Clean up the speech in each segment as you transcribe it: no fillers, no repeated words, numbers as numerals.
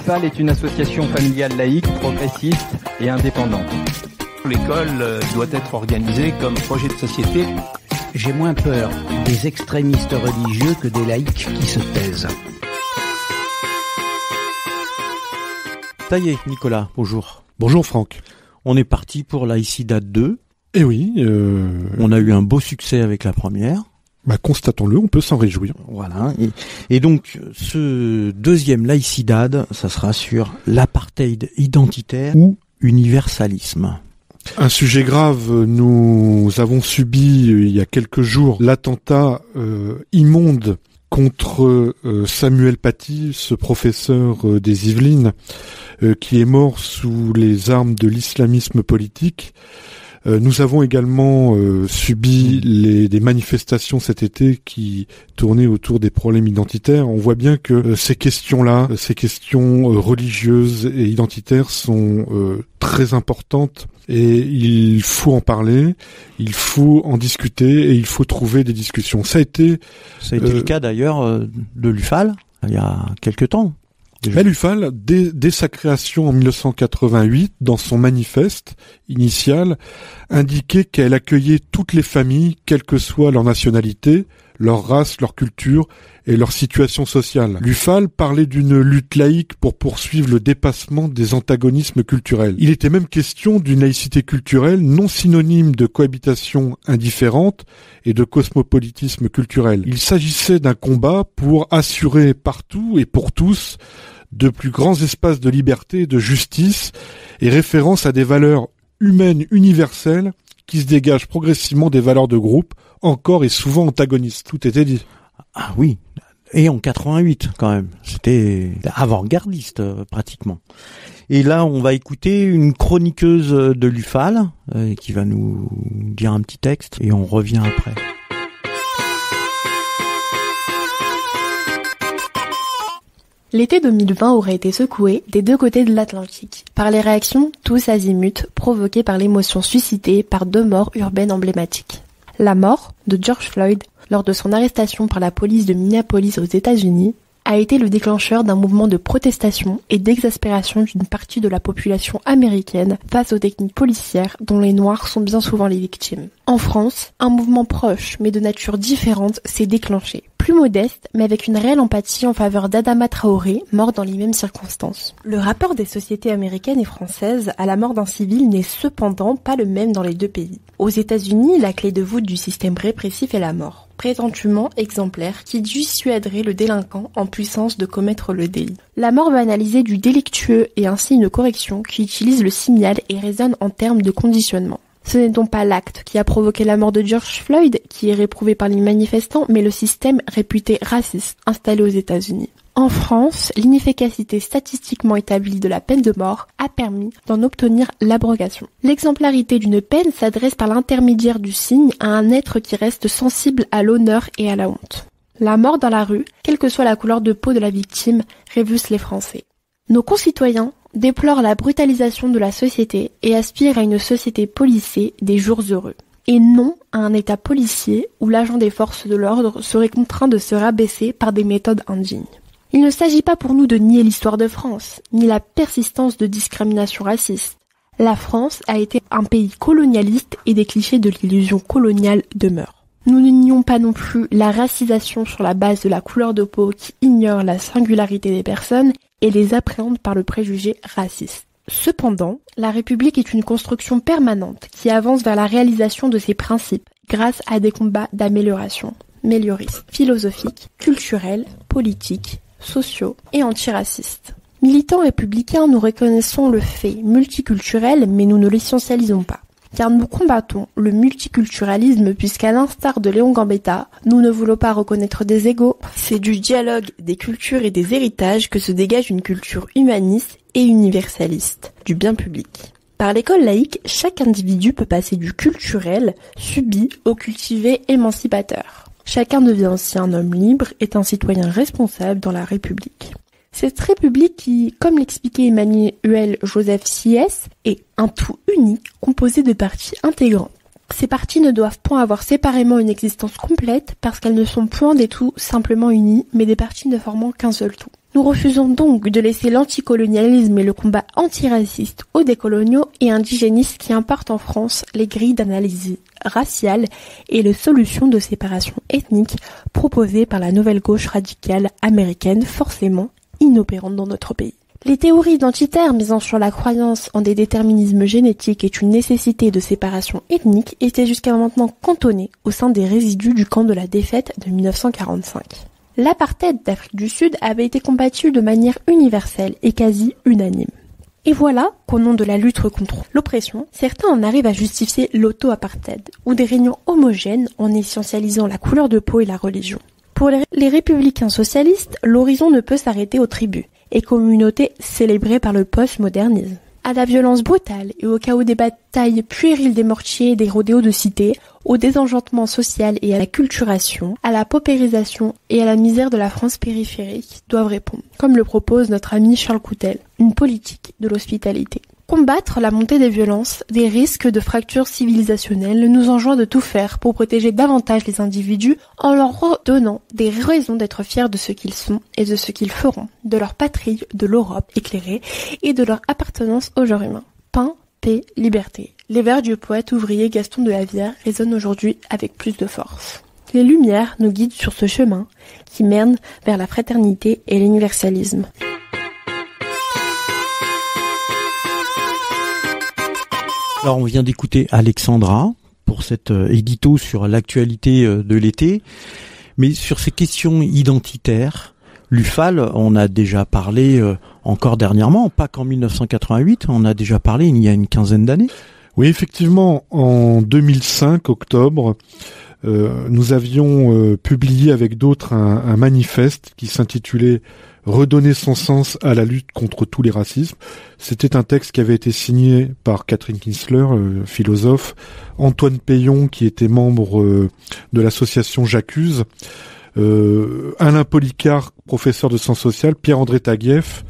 l'UFAL est une association familiale laïque, progressiste et indépendante. L'école doit être organisée comme projet de société. J'ai moins peur des extrémistes religieux que des laïcs qui se taisent. Ça y est, Nicolas, bonjour. Bonjour Franck. On est parti pour Laïcidad 2. Eh oui. On a eu un beau succès avec la première. Constatons-le, on peut s'en réjouir. Voilà. Et donc, ce deuxième Laïcidad, ça sera sur l'apartheid identitaire ou universalisme. Un sujet grave, nous avons subi il y a quelques jours l'attentat immonde contre Samuel Paty, ce professeur des Yvelines, qui est mort sous les armes de l'islamisme politique. Nous avons également subi des manifestations cet été qui tournaient autour des problèmes identitaires. On voit bien que ces questions-là, ces questions religieuses et identitaires sont très importantes et il faut en parler, il faut en discuter et il faut trouver des discussions. Ça a été le cas d'ailleurs de l'UFAL il y a quelque temps. L'UFAL, dès sa création en 1988, dans son manifeste initial, indiquait qu'elle accueillait toutes les familles, quelle que soit leur nationalité, leur race, leur culture et leur situation sociale. L'UFAL parlait d'une lutte laïque pour poursuivre le dépassement des antagonismes culturels. Il était même question d'une laïcité culturelle non synonyme de cohabitation indifférente et de cosmopolitisme culturel. Il s'agissait d'un combat pour assurer partout et pour tous de plus grands espaces de liberté et de justice et référence à des valeurs humaines universelles qui se dégagent progressivement des valeurs de groupe, encore et souvent antagonistes. Tout était dit. Ah oui, et en 88 quand même. C'était avant-gardiste pratiquement. Et là, on va écouter une chroniqueuse de l'UFAL qui va nous dire un petit texte et on revient après. L'été 2020 aurait été secoué des deux côtés de l'Atlantique par les réactions tous azimuts provoquées par l'émotion suscitée par deux morts urbaines emblématiques. La mort de George Floyd lors de son arrestation par la police de Minneapolis aux États-Unis a été le déclencheur d'un mouvement de protestation et d'exaspération d'une partie de la population américaine face aux techniques policières dont les Noirs sont bien souvent les victimes. En France, un mouvement proche mais de nature différente s'est déclenché. Plus modeste, mais avec une réelle empathie en faveur d'Adama Traoré, mort dans les mêmes circonstances. Le rapport des sociétés américaines et françaises à la mort d'un civil n'est cependant pas le même dans les deux pays. Aux États-Unis, la clé de voûte du système répressif est la mort, prétendument exemplaire, qui dissuaderait le délinquant en puissance de commettre le délit. La mort banalisée du délictueux est ainsi une correction qui utilise le signal et raisonne en termes de conditionnement. Ce n'est donc pas l'acte qui a provoqué la mort de George Floyd qui est réprouvé par les manifestants, mais le système réputé raciste installé aux États-Unis. En France, l'inefficacité statistiquement établie de la peine de mort a permis d'en obtenir l'abrogation. L'exemplarité d'une peine s'adresse par l'intermédiaire du signe à un être qui reste sensible à l'honneur et à la honte. La mort dans la rue, quelle que soit la couleur de peau de la victime, révulse les Français. Nos concitoyens déplorent la brutalisation de la société et aspirent à une société policée des jours heureux, et non à un état policier où l'agent des forces de l'ordre serait contraint de se rabaisser par des méthodes indignes. Il ne s'agit pas pour nous de nier l'histoire de France, ni la persistance de discrimination raciste. La France a été un pays colonialiste et des clichés de l'illusion coloniale demeurent. Nous ne nions pas non plus la racisation sur la base de la couleur de peau qui ignore la singularité des personnes et les appréhende par le préjugé raciste. Cependant, la République est une construction permanente qui avance vers la réalisation de ses principes grâce à des combats d'amélioration, mélioristes, philosophiques, culturels, politiques, sociaux et antiracistes. Militants républicains, nous reconnaissons le fait multiculturel, mais nous ne l'essentialisons pas. Car nous combattons le multiculturalisme puisqu'à l'instar de Léon Gambetta, nous ne voulons pas reconnaître des égaux. C'est du dialogue des cultures et des héritages que se dégage une culture humaniste et universaliste, du bien public. Par l'école laïque, chaque individu peut passer du culturel, subi, au cultivé émancipateur. Chacun devient aussi un homme libre et un citoyen responsable dans la République. Cette République qui, comme l'expliquait Emmanuel Joseph Sieyès, est un tout unique composé de parties intégrantes. Ces parties ne doivent point avoir séparément une existence complète parce qu'elles ne sont point des tout simplement unies, mais des parties ne formant qu'un seul tout. Nous refusons donc de laisser l'anticolonialisme et le combat antiraciste aux décoloniaux et indigénistes qui importent en France les grilles d'analyse raciale et les solutions de séparation ethnique proposées par la nouvelle gauche radicale américaine, forcément inopérante dans notre pays. Les théories identitaires misant sur la croyance en des déterminismes génétiques et une nécessité de séparation ethnique étaient jusqu'à maintenant cantonnées au sein des résidus du camp de la défaite de 1945. L'apartheid d'Afrique du Sud avait été combattu de manière universelle et quasi unanime. Et voilà qu'au nom de la lutte contre l'oppression, certains en arrivent à justifier l'auto-apartheid, ou des réunions homogènes en essentialisant la couleur de peau et la religion. Pour les républicains socialistes, l'horizon ne peut s'arrêter aux tribus et communautés célébrées par le post-modernisme. À la violence brutale et au chaos des batailles puériles des mortiers et des rodéos de cité, au désenchantement social et à la culturation, à la paupérisation et à la misère de la France périphérique doivent répondre, comme le propose notre ami Charles Coutel, une politique de l'hospitalité. Combattre la montée des violences, des risques de fractures civilisationnelles nous enjoint de tout faire pour protéger davantage les individus en leur redonnant des raisons d'être fiers de ce qu'ils sont et de ce qu'ils feront, de leur patrie, de l'Europe éclairée et de leur appartenance au genre humain. Pain, paix, liberté. Les vers du poète ouvrier Gaston de Lavière résonnent aujourd'hui avec plus de force. Les Lumières nous guident sur ce chemin qui mène vers la fraternité et l'universalisme. Alors on vient d'écouter Alexandra pour cet édito sur l'actualité de l'été, mais sur ces questions identitaires, l'UFAL, on a déjà parlé encore dernièrement, pas qu'en 1988, on a déjà parlé il y a une quinzaine d'années. Oui, effectivement, en 2005, octobre, nous avions publié avec d'autres un manifeste qui s'intitulait « Redonner son sens à la lutte contre tous les racismes ». C'était un texte qui avait été signé par Catherine Kinsler, philosophe, Antoine Payon, qui était membre de l'association J'accuse, Alain Policard, professeur de sciences sociales, Pierre-André Taguieff,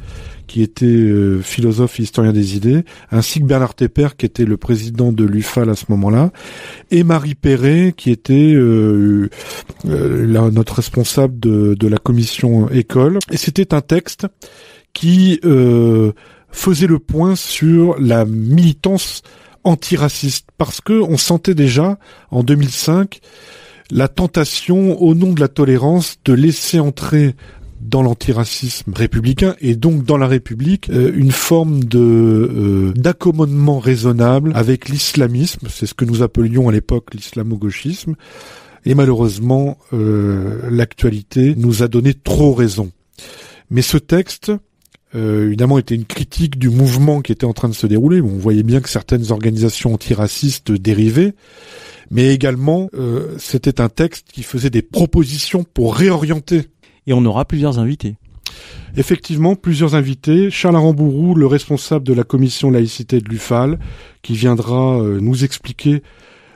qui était philosophe et historien des idées, ainsi que Bernard Tepper, qui était le président de l'UFAL à ce moment-là, et Marie Perret, qui était notre responsable de la commission école. Et c'était un texte qui faisait le point sur la militance antiraciste, parce que on sentait déjà, en 2005, la tentation, au nom de la tolérance, de laisser entrer dans l'antiracisme républicain et donc dans la République une forme de d'accommodement raisonnable avec l'islamisme, c'est ce que nous appelions à l'époque l'islamo-gauchisme, et malheureusement l'actualité nous a donné trop raison. Mais ce texte évidemment était une critique du mouvement qui était en train de se dérouler. On voyait bien que certaines organisations antiracistes dérivaient, mais également c'était un texte qui faisait des propositions pour réorienter. Et on aura plusieurs invités. Effectivement, plusieurs invités. Charles Arambourou, le responsable de la commission laïcité de l'UFAL, qui viendra nous expliquer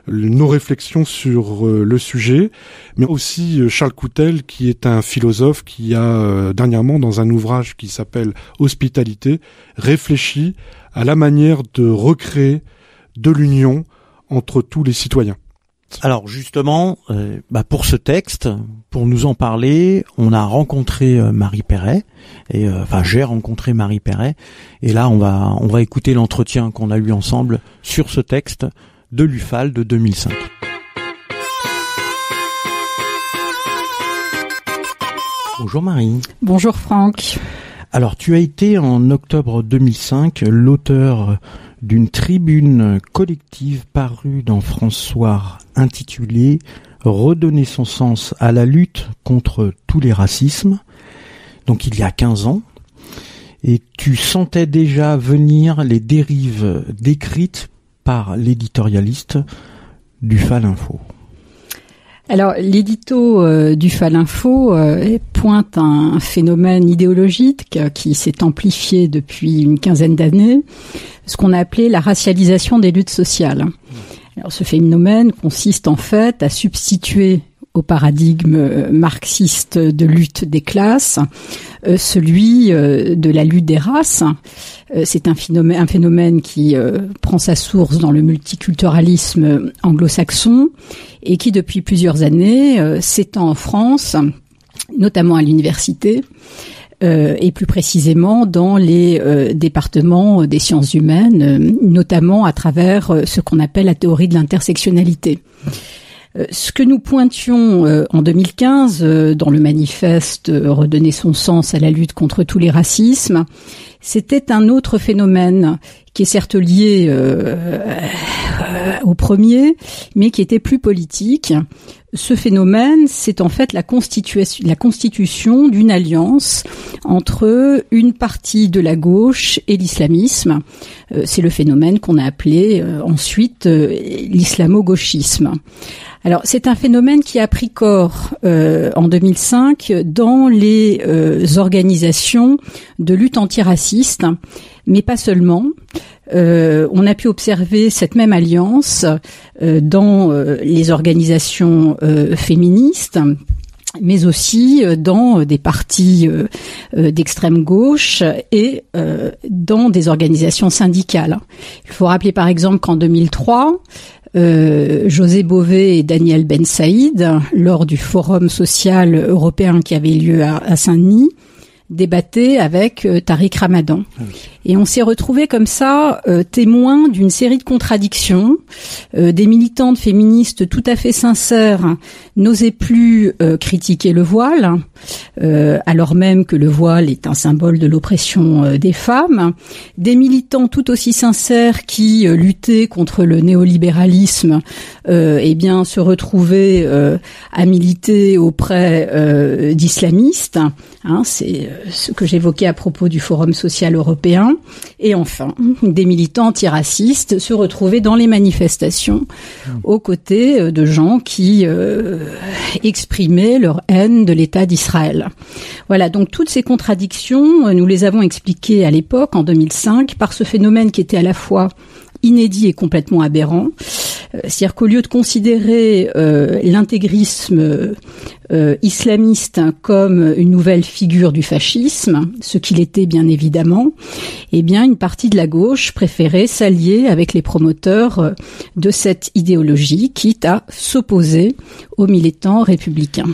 nos réflexions sur le sujet, mais aussi Charles Coutel, qui est un philosophe qui a dernièrement, dans un ouvrage qui s'appelle Hospitalité, réfléchi à la manière de recréer de l'union entre tous les citoyens. Alors justement, pour ce texte, pour nous en parler, on a rencontré Marie Perret, et j'ai rencontré Marie Perret, et là on va écouter l'entretien qu'on a eu ensemble sur ce texte de l'UFAL de 2005. Bonjour Marie. Bonjour Franck. Alors tu as été en octobre 2005 l'auteur d'une tribune collective parue dans France Soir intitulée « Redonner son sens à la lutte contre tous les racismes », donc il y a 15 ans, et tu sentais déjà venir les dérives décrites par l'éditorialiste d'UFAL Info. Alors, l'édito d'UFAL Info pointe un phénomène idéologique qui s'est amplifié depuis une quinzaine d'années, ce qu'on a appelé la racialisation des luttes sociales. Alors, ce phénomène consiste en fait à substituer au paradigme marxiste de lutte des classes celui de la lutte des races. C'est un phénomène qui prend sa source dans le multiculturalisme anglo-saxon et qui depuis plusieurs années s'étend en France, notamment à l'université, et plus précisément dans les départements des sciences humaines, notamment à travers ce qu'on appelle la théorie de l'intersectionnalité. Ce que nous pointions en 2015 dans le manifeste Redonner son sens à la lutte contre tous les racismes, c'était un autre phénomène qui est certes lié au premier, mais qui était plus politique. Ce phénomène, c'est en fait la constitution d'une alliance entre une partie de la gauche et l'islamisme. C'est le phénomène qu'on a appelé ensuite l'islamo-gauchisme. Alors, c'est un phénomène qui a pris corps en 2005 dans les organisations de lutte antiraciste, mais pas seulement. On a pu observer cette même alliance dans les organisations féministes, mais aussi dans des partis d'extrême gauche et dans des organisations syndicales. Il faut rappeler par exemple qu'en 2003, José Bové et Daniel Ben Saïd, lors du Forum social européen qui avait lieu à Saint-Denis, débattaient avec Tariq Ramadan. Et on s'est retrouvés comme ça, témoins d'une série de contradictions. Des militantes féministes tout à fait sincères n'osaient plus critiquer le voile, alors même que le voile est un symbole de l'oppression des femmes. Des militants tout aussi sincères qui luttaient contre le néolibéralisme, se retrouvaient à militer auprès d'islamistes. C'est ce que j'évoquais à propos du Forum social européen. Et enfin, des militants antiracistes se retrouvaient dans les manifestations aux côtés de gens qui exprimaient leur haine de l'État d'Israël. Voilà, donc toutes ces contradictions, nous les avons expliquées à l'époque, en 2005, par ce phénomène qui était à la fois inédit et complètement aberrant. C'est-à-dire qu'au lieu de considérer l'intégrisme islamiste comme une nouvelle figure du fascisme, ce qu'il était bien évidemment, une partie de la gauche préférait s'allier avec les promoteurs de cette idéologie, quitte à s'opposer aux militants républicains.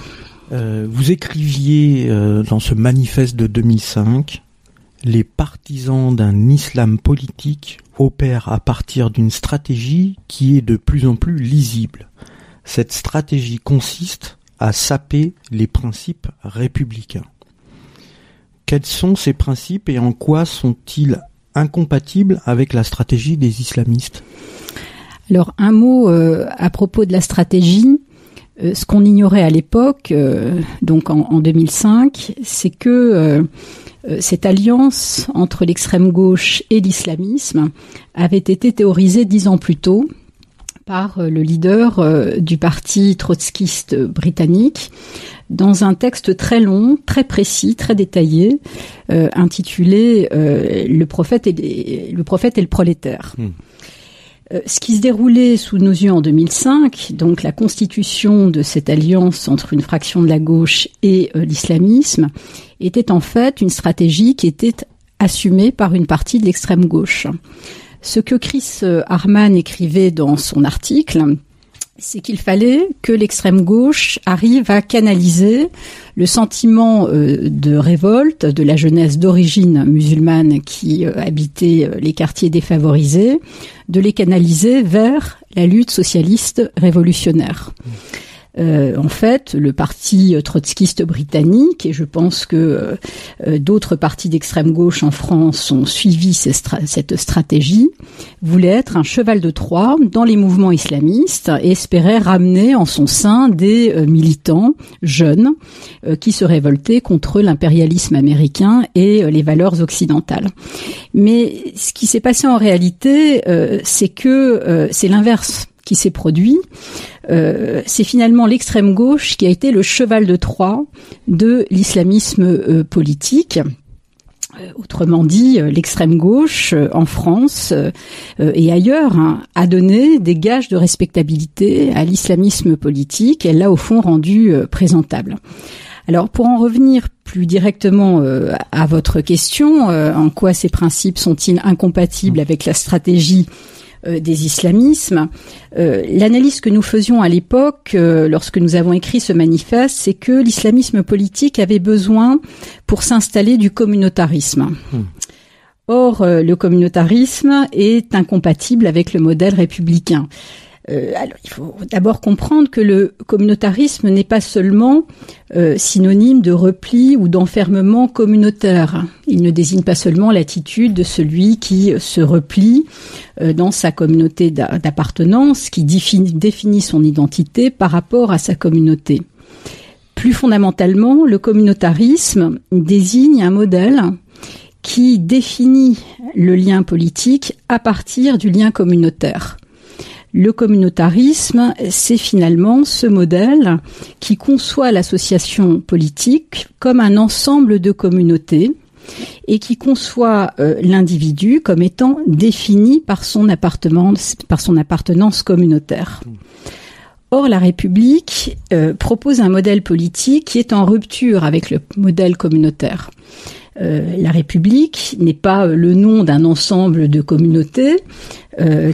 Vous écriviez dans ce manifeste de 2005, les partisans d'un islam politique opèrent à partir d'une stratégie qui est de plus en plus lisible. Cette stratégie consiste à saper les principes républicains. Quels sont ces principes et en quoi sont-ils incompatibles avec la stratégie des islamistes ? Alors, un mot à propos de la stratégie. Ce qu'on ignorait à l'époque, donc en 2005, c'est que cette alliance entre l'extrême gauche et l'islamisme avait été théorisée 10 ans plus tôt par le leader du parti trotskiste britannique dans un texte très long, très précis, très détaillé, intitulé Le prophète et le prolétaire. Ce qui se déroulait sous nos yeux en 2005, donc la constitution de cette alliance entre une fraction de la gauche et l'islamisme, était en fait une stratégie qui était assumée par une partie de l'extrême gauche. Ce que Chris Harman écrivait dans son article, c'est qu'il fallait que l'extrême gauche arrive à canaliser le sentiment de révolte de la jeunesse d'origine musulmane qui habitait les quartiers défavorisés, de les canaliser vers la lutte socialiste révolutionnaire. En fait, le parti trotskiste britannique, et je pense que d'autres partis d'extrême gauche en France ont suivi cette stratégie, voulait être un cheval de Troie dans les mouvements islamistes et espérait ramener en son sein des militants jeunes qui se révoltaient contre l'impérialisme américain et les valeurs occidentales. Mais ce qui s'est passé en réalité, c'est que c'est l'inverse qui s'est produit. C'est finalement l'extrême gauche qui a été le cheval de Troie de l'islamisme politique. Autrement dit, l'extrême gauche en France et ailleurs a donné des gages de respectabilité à l'islamisme politique. Elle l'a au fond rendu présentable. Alors, pour en revenir plus directement à votre question, en quoi ces principes sont-ils incompatibles avec la stratégie des islamismes. L'analyse que nous faisions à l'époque, lorsque nous avons écrit ce manifeste, c'est que l'islamisme politique avait besoin, pour s'installer, du communautarisme. Or, le communautarisme est incompatible avec le modèle républicain. Alors, il faut d'abord comprendre que le communautarisme n'est pas seulement synonyme de repli ou d'enfermement communautaire. Il ne désigne pas seulement l'attitude de celui qui se replie dans sa communauté d'appartenance, qui définit son identité par rapport à sa communauté. Plus fondamentalement, le communautarisme désigne un modèle qui définit le lien politique à partir du lien communautaire. Le communautarisme, c'est finalement ce modèle qui conçoit l'association politique comme un ensemble de communautés et qui conçoit l'individu comme étant défini par son appartenance communautaire. Or, la République propose un modèle politique qui est en rupture avec le modèle communautaire. La République n'est pas le nom d'un ensemble de communautés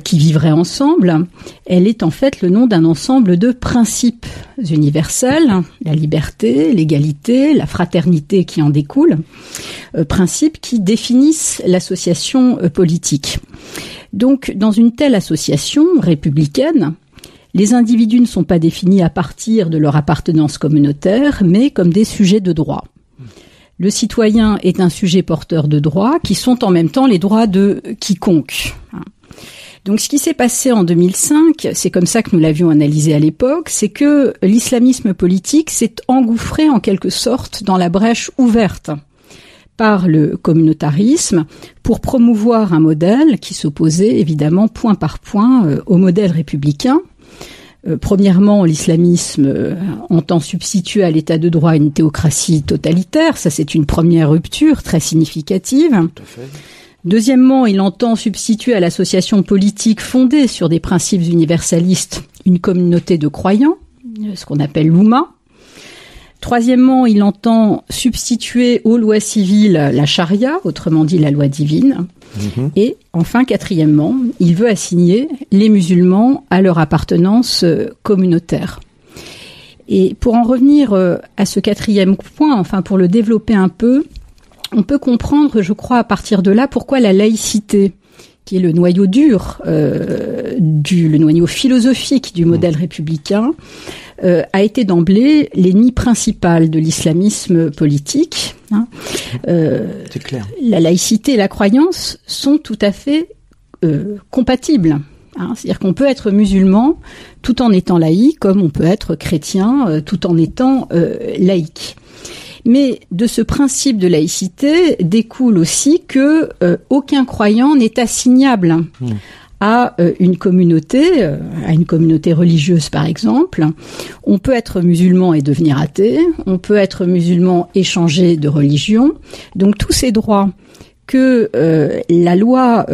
qui vivraient ensemble. Elle est en fait le nom d'un ensemble de principes universels, la liberté, l'égalité, la fraternité qui en découle, principes qui définissent l'association politique. Donc, dans une telle association républicaine, les individus ne sont pas définis à partir de leur appartenance communautaire, mais comme des sujets de droit. Le citoyen est un sujet porteur de droits qui sont en même temps les droits de quiconque. Donc ce qui s'est passé en 2005, c'est comme ça que nous l'avions analysé à l'époque, c'est que l'islamisme politique s'est engouffré en quelque sorte dans la brèche ouverte par le communautarisme pour promouvoir un modèle qui s'opposait évidemment point par point au modèle républicain. Premièrement, l'islamisme entend substituer à l'état de droit une théocratie totalitaire. Ça, c'est une première rupture très significative. Tout à fait. Deuxièmement, il entend substituer à l'association politique fondée sur des principes universalistes une communauté de croyants, ce qu'on appelle l'Oumma. Troisièmement, il entend substituer aux lois civiles la charia, autrement dit la loi divine. Et enfin, quatrièmement, il veut assigner les musulmans à leur appartenance communautaire. Et pour en revenir à ce quatrième point, enfin pour le développer un peu, on peut comprendre, je crois, à partir de là, pourquoi la laïcité, qui est le noyau dur, le noyau philosophique du modèle républicain, a été d'emblée l'ennemi principal de l'islamisme politique. C'est clair. La laïcité et la croyance sont tout à fait compatibles. C'est-à-dire qu'on peut être musulman tout en étant laïque, comme on peut être chrétien tout en étant laïque. Mais de ce principe de laïcité découle aussi que aucun croyant n'est assignable à une communauté religieuse par exemple. On peut être musulman et devenir athée, on peut être musulman et changer de religion. Donc tous ces droits que la loi,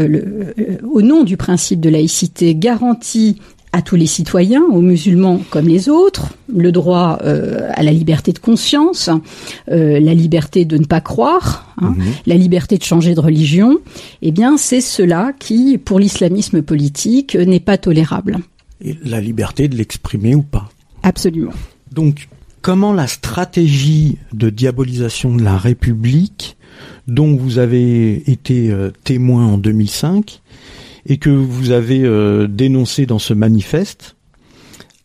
au nom du principe de laïcité, garantit à tous les citoyens, aux musulmans comme les autres, le droit à la liberté de conscience, la liberté de ne pas croire, la liberté de changer de religion, eh bien c'est cela qui, pour l'islamisme politique, n'est pas tolérable. Et la liberté de l'exprimer ou pas. Absolument. Donc, comment la stratégie de diabolisation de la République, dont vous avez été témoin en 2005, et que vous avez dénoncé dans ce manifeste,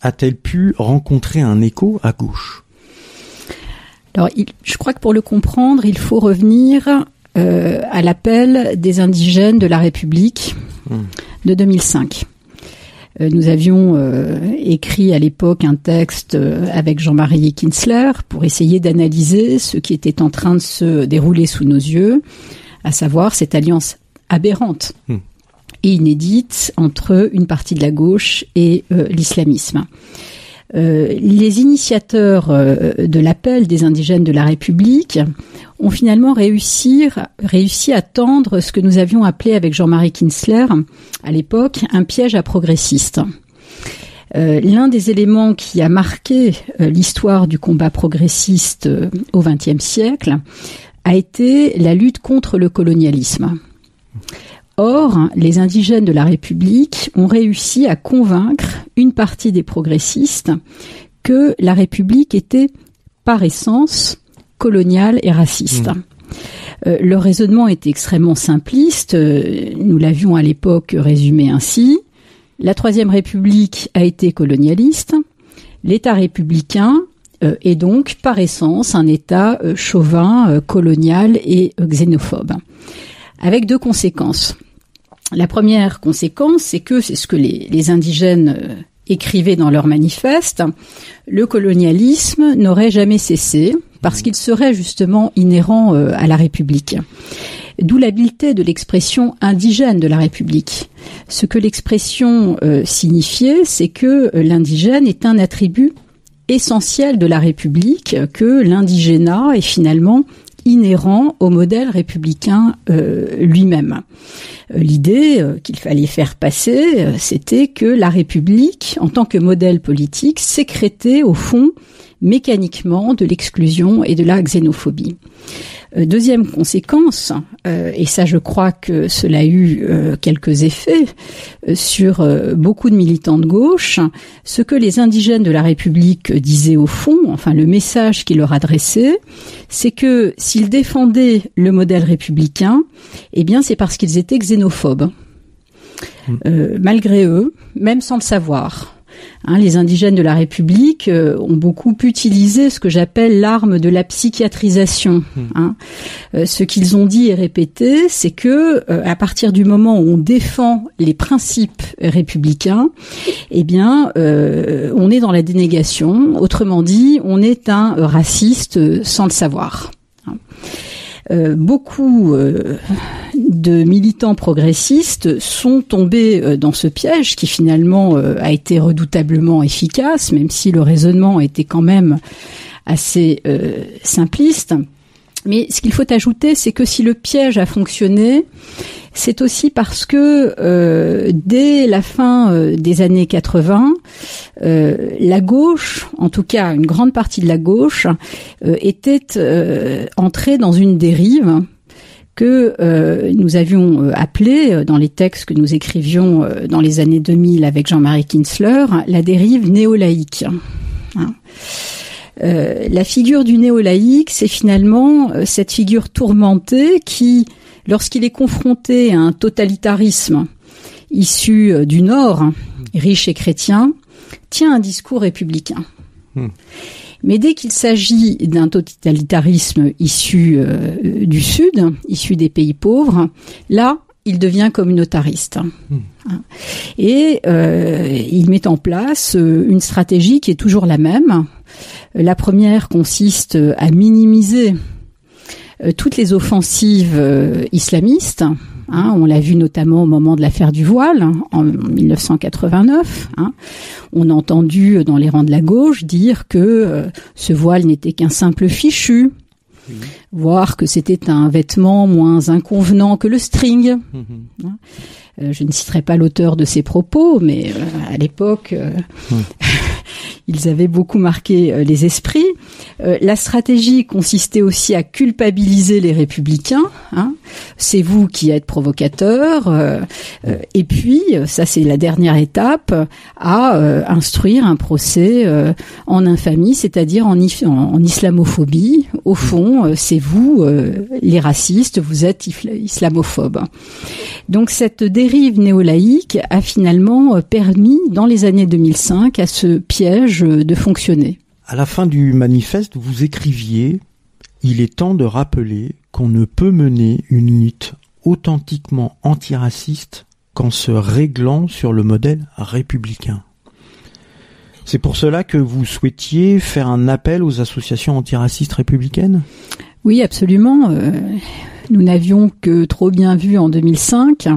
a-t-elle pu rencontrer un écho à gauche ? Alors, je crois que pour le comprendre, il faut revenir à l'appel des indigènes de la République de 2005. Nous avions écrit à l'époque un texte avec Jean-Marie Kinsler pour essayer d'analyser ce qui était en train de se dérouler sous nos yeux, à savoir cette alliance aberrante et inédite entre une partie de la gauche et l'islamisme. Les initiateurs de l'appel des indigènes de la République ont finalement réussi à tendre ce que nous avions appelé avec Jean-Marie Kinsler à l'époque un piège à progressistes. L'un des éléments qui a marqué l'histoire du combat progressiste au XXe siècle a été la lutte contre le colonialisme. Or, les indigènes de la République ont réussi à convaincre une partie des progressistes que la République était, par essence, coloniale et raciste. Leur raisonnement était extrêmement simpliste. Nous l'avions à l'époque résumé ainsi. La Troisième République a été colonialiste. L'État républicain est donc, par essence, un État chauvin, colonial et xénophobe. Avec deux conséquences. La première conséquence, c'est ce que les indigènes écrivaient dans leur manifeste, le colonialisme n'aurait jamais cessé parce qu'il serait justement inhérent à la République. D'où l'habileté de l'expression indigène de la République. Ce que l'expression signifiait, c'est que l'indigène est un attribut essentiel de la République, que l'indigénat est finalement inhérent au modèle républicain lui-même. L'idée qu'il fallait faire passer, c'était que la République, en tant que modèle politique, sécrétait au fond mécaniquement de l'exclusion et de la xénophobie. Deuxième conséquence, et ça je crois que cela a eu quelques effets sur beaucoup de militants de gauche, ce que les indigènes de la République disaient au fond, enfin le message qu'ils leur adressaient, c'est que s'ils défendaient le modèle républicain, eh bien c'est parce qu'ils étaient xénophobes, malgré eux, même sans le savoir. Les indigènes de la République ont beaucoup utilisé ce que j'appelle l'arme de la psychiatrisation. Ce qu'ils ont dit et répété, c'est que à partir du moment où on défend les principes républicains, eh bien, on est dans la dénégation. Autrement dit, on est un raciste sans le savoir. Beaucoup de militants progressistes sont tombés dans ce piège qui finalement a été redoutablement efficace, même si le raisonnement était quand même assez simpliste. Mais ce qu'il faut ajouter, c'est que si le piège a fonctionné, c'est aussi parce que dès la fin des années 80, la gauche, en tout cas une grande partie de la gauche, était entrée dans une dérive que nous avions appelée, dans les textes que nous écrivions dans les années 2000 avec Jean-Marie Kinsler, la dérive néo-laïque. La figure du néo-laïque, c'est finalement cette figure tourmentée qui, lorsqu'il est confronté à un totalitarisme issu du Nord, riche et chrétien, tient un discours républicain. Mais dès qu'il s'agit d'un totalitarisme issu du Sud, issu des pays pauvres, là, il devient communautariste. Et il met en place une stratégie qui est toujours la même. La première consiste à minimiser toutes les offensives islamistes. On l'a vu notamment au moment de l'affaire du voile, en 1989. On a entendu dans les rangs de la gauche dire que ce voile n'était qu'un simple fichu, voire que c'était un vêtement moins inconvenant que le string. Je ne citerai pas l'auteur de ces propos, mais à l'époque, ils avaient beaucoup marqué les esprits. La stratégie consistait aussi à culpabiliser les républicains. C'est vous qui êtes provocateurs. Et puis, ça c'est la dernière étape, à instruire un procès en infamie, c'est-à-dire en islamophobie. Au fond, c'est vous, les racistes, vous êtes islamophobes. Donc cette dérive néo-laïque a finalement permis, dans les années 2005, à ce piège de fonctionner. À la fin du manifeste, vous écriviez « Il est temps de rappeler qu'on ne peut mener une lutte authentiquement antiraciste qu'en se réglant sur le modèle républicain ». C'est pour cela que vous souhaitiez faire un appel aux associations antiracistes républicaines ? Oui, absolument. Nous n'avions que trop bien vu en 2005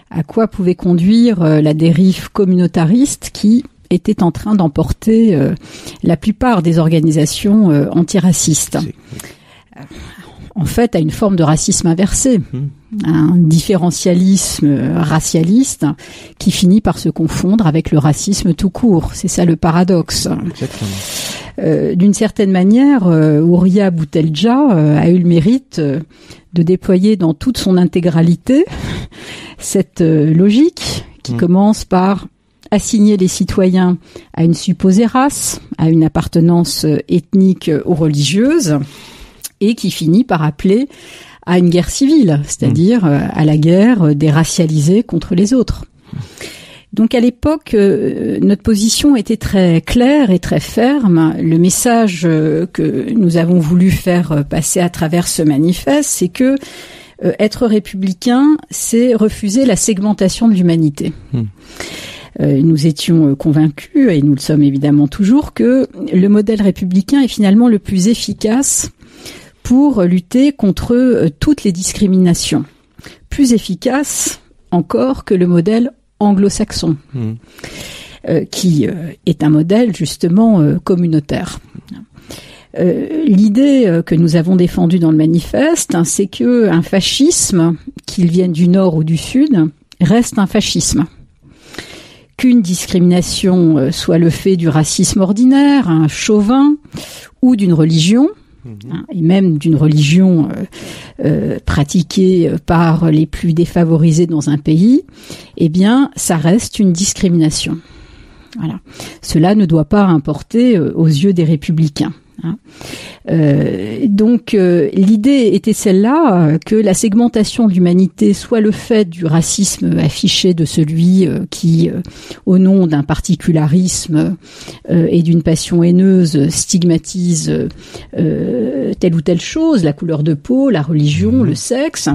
à quoi pouvait conduire la dérive communautariste qui était en train d'emporter la plupart des organisations antiracistes. En fait, à une forme de racisme inversé, un différentialisme racialiste qui finit par se confondre avec le racisme tout court. C'est ça le paradoxe. D'une certaine manière, Ouria Boutelja a eu le mérite de déployer dans toute son intégralité cette logique qui commence par assigner les citoyens à une supposée race, à une appartenance ethnique ou religieuse, et qui finit par appeler à une guerre civile, c'est-à-dire à la guerre des racialisés contre les autres. Donc à l'époque, notre position était très claire et très ferme. Le message que nous avons voulu faire passer à travers ce manifeste, c'est que être républicain, c'est refuser la segmentation de l'humanité. Nous étions convaincus, et nous le sommes évidemment toujours, que le modèle républicain est finalement le plus efficace pour lutter contre toutes les discriminations. Plus efficace encore que le modèle anglo-saxon, qui est un modèle justement communautaire. L'idée que nous avons défendue dans le manifeste, c'est que un fascisme, qu'il vienne du nord ou du sud, reste un fascisme. Qu'une discrimination soit le fait du racisme ordinaire, un chauvin, ou d'une religion, et même d'une religion pratiquée par les plus défavorisés dans un pays, eh bien, ça reste une discrimination. Voilà. Cela ne doit pas importer aux yeux des républicains. Donc l'idée était celle-là, que la segmentation de l'humanité soit le fait du racisme affiché de celui qui, au nom d'un particularisme et d'une passion haineuse, stigmatise telle ou telle chose, la couleur de peau, la religion, le sexe,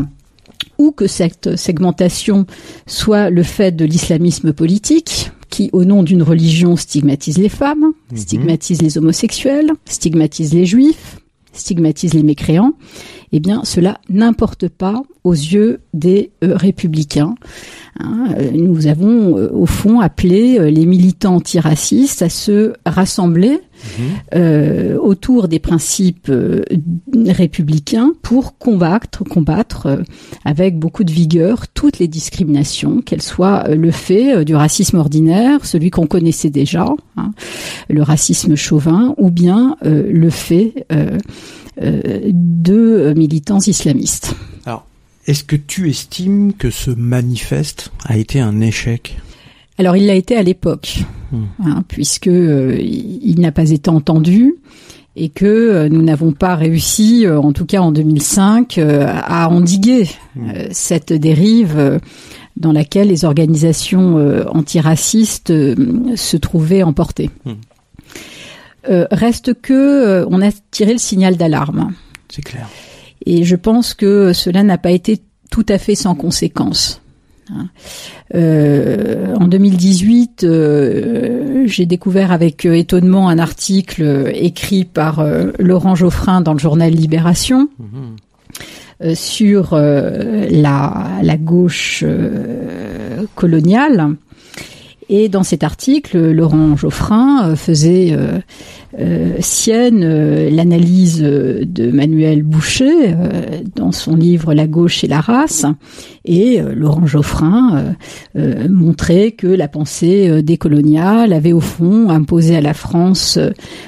ou que cette segmentation soit le fait de l'islamisme politique, qui, au nom d'une religion, stigmatise les femmes, stigmatise les homosexuels, stigmatise les juifs, stigmatise les mécréants, eh bien, cela n'importe pas aux yeux des républicains. Nous avons, au fond, appelé les militants antiracistes à se rassembler autour des principes républicains pour combattre avec beaucoup de vigueur toutes les discriminations, qu'elles soient le fait du racisme ordinaire, celui qu'on connaissait déjà, le racisme chauvin, ou bien le fait de militants islamistes. Alors, est-ce que tu estimes que ce manifeste a été un échec ? Alors, il l'a été à l'époque, puisque il n'a pas été entendu et que nous n'avons pas réussi, en tout cas en 2005, à endiguer cette dérive dans laquelle les organisations antiracistes se trouvaient emportées. Reste que on a tiré le signal d'alarme. C'est clair. Et je pense que cela n'a pas été tout à fait sans conséquence. En 2018, j'ai découvert avec étonnement un article écrit par Laurent Geoffrin dans le journal Libération sur la gauche coloniale. Et dans cet article, Laurent Geoffrin faisait sienne l'analyse de Manuel Boucher dans son livre La gauche et la race. Et Laurent Geoffrin montrait que la pensée décoloniale avait au fond imposé à la France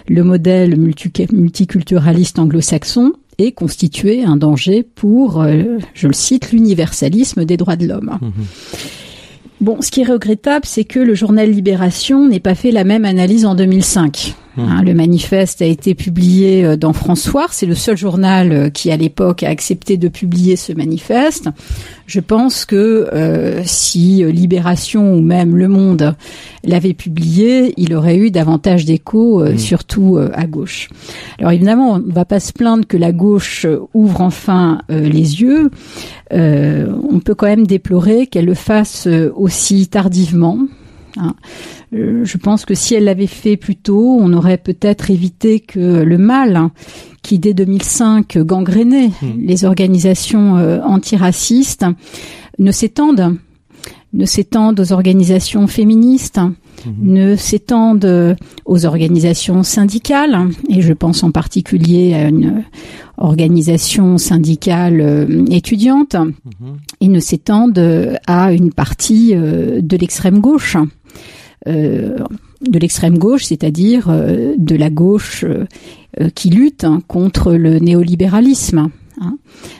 le modèle multiculturaliste anglo-saxon et constituait un danger pour, je le cite, l'universalisme des droits de l'homme. Bon, ce qui est regrettable, c'est que le journal Libération n'ait pas fait la même analyse en 2005. Le manifeste a été publié dans François. C'est le seul journal qui, à l'époque, a accepté de publier ce manifeste. Je pense que si Libération ou même Le Monde l'avait publié, il aurait eu davantage d'écho, surtout à gauche. Alors évidemment, on ne va pas se plaindre que la gauche ouvre enfin les yeux. On peut quand même déplorer qu'elle le fasse aussi tardivement. Je pense que si elle l'avait fait plus tôt, on aurait peut-être évité que le mal qui, dès 2005, gangrénait les organisations antiracistes ne s'étende aux organisations féministes, ne s'étendent aux organisations syndicales, et je pense en particulier à une organisation syndicale étudiante, et ne s'étendent à une partie de l'extrême gauche. De l'extrême gauche, c'est-à-dire de la gauche qui lutte contre le néolibéralisme. hein.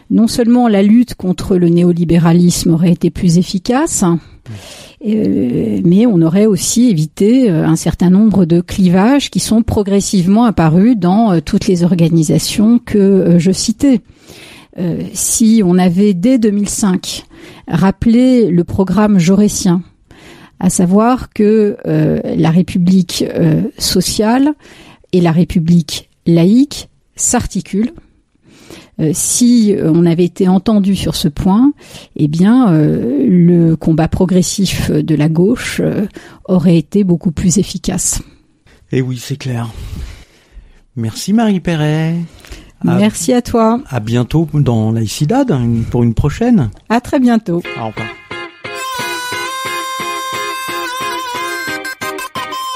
Non seulement la lutte contre le néolibéralisme aurait été plus efficace, mais on aurait aussi évité un certain nombre de clivages qui sont progressivement apparus dans toutes les organisations que je citais. Si on avait dès 2005 rappelé le programme jaurétien, à savoir que la République sociale et la République laïque s'articulent, si on avait été entendu sur ce point, eh bien, le combat progressif de la gauche aurait été beaucoup plus efficace. Et oui, c'est clair. Merci Marie Perret. Merci à toi. À bientôt dans Laïcidad pour une prochaine. À très bientôt. Au revoir.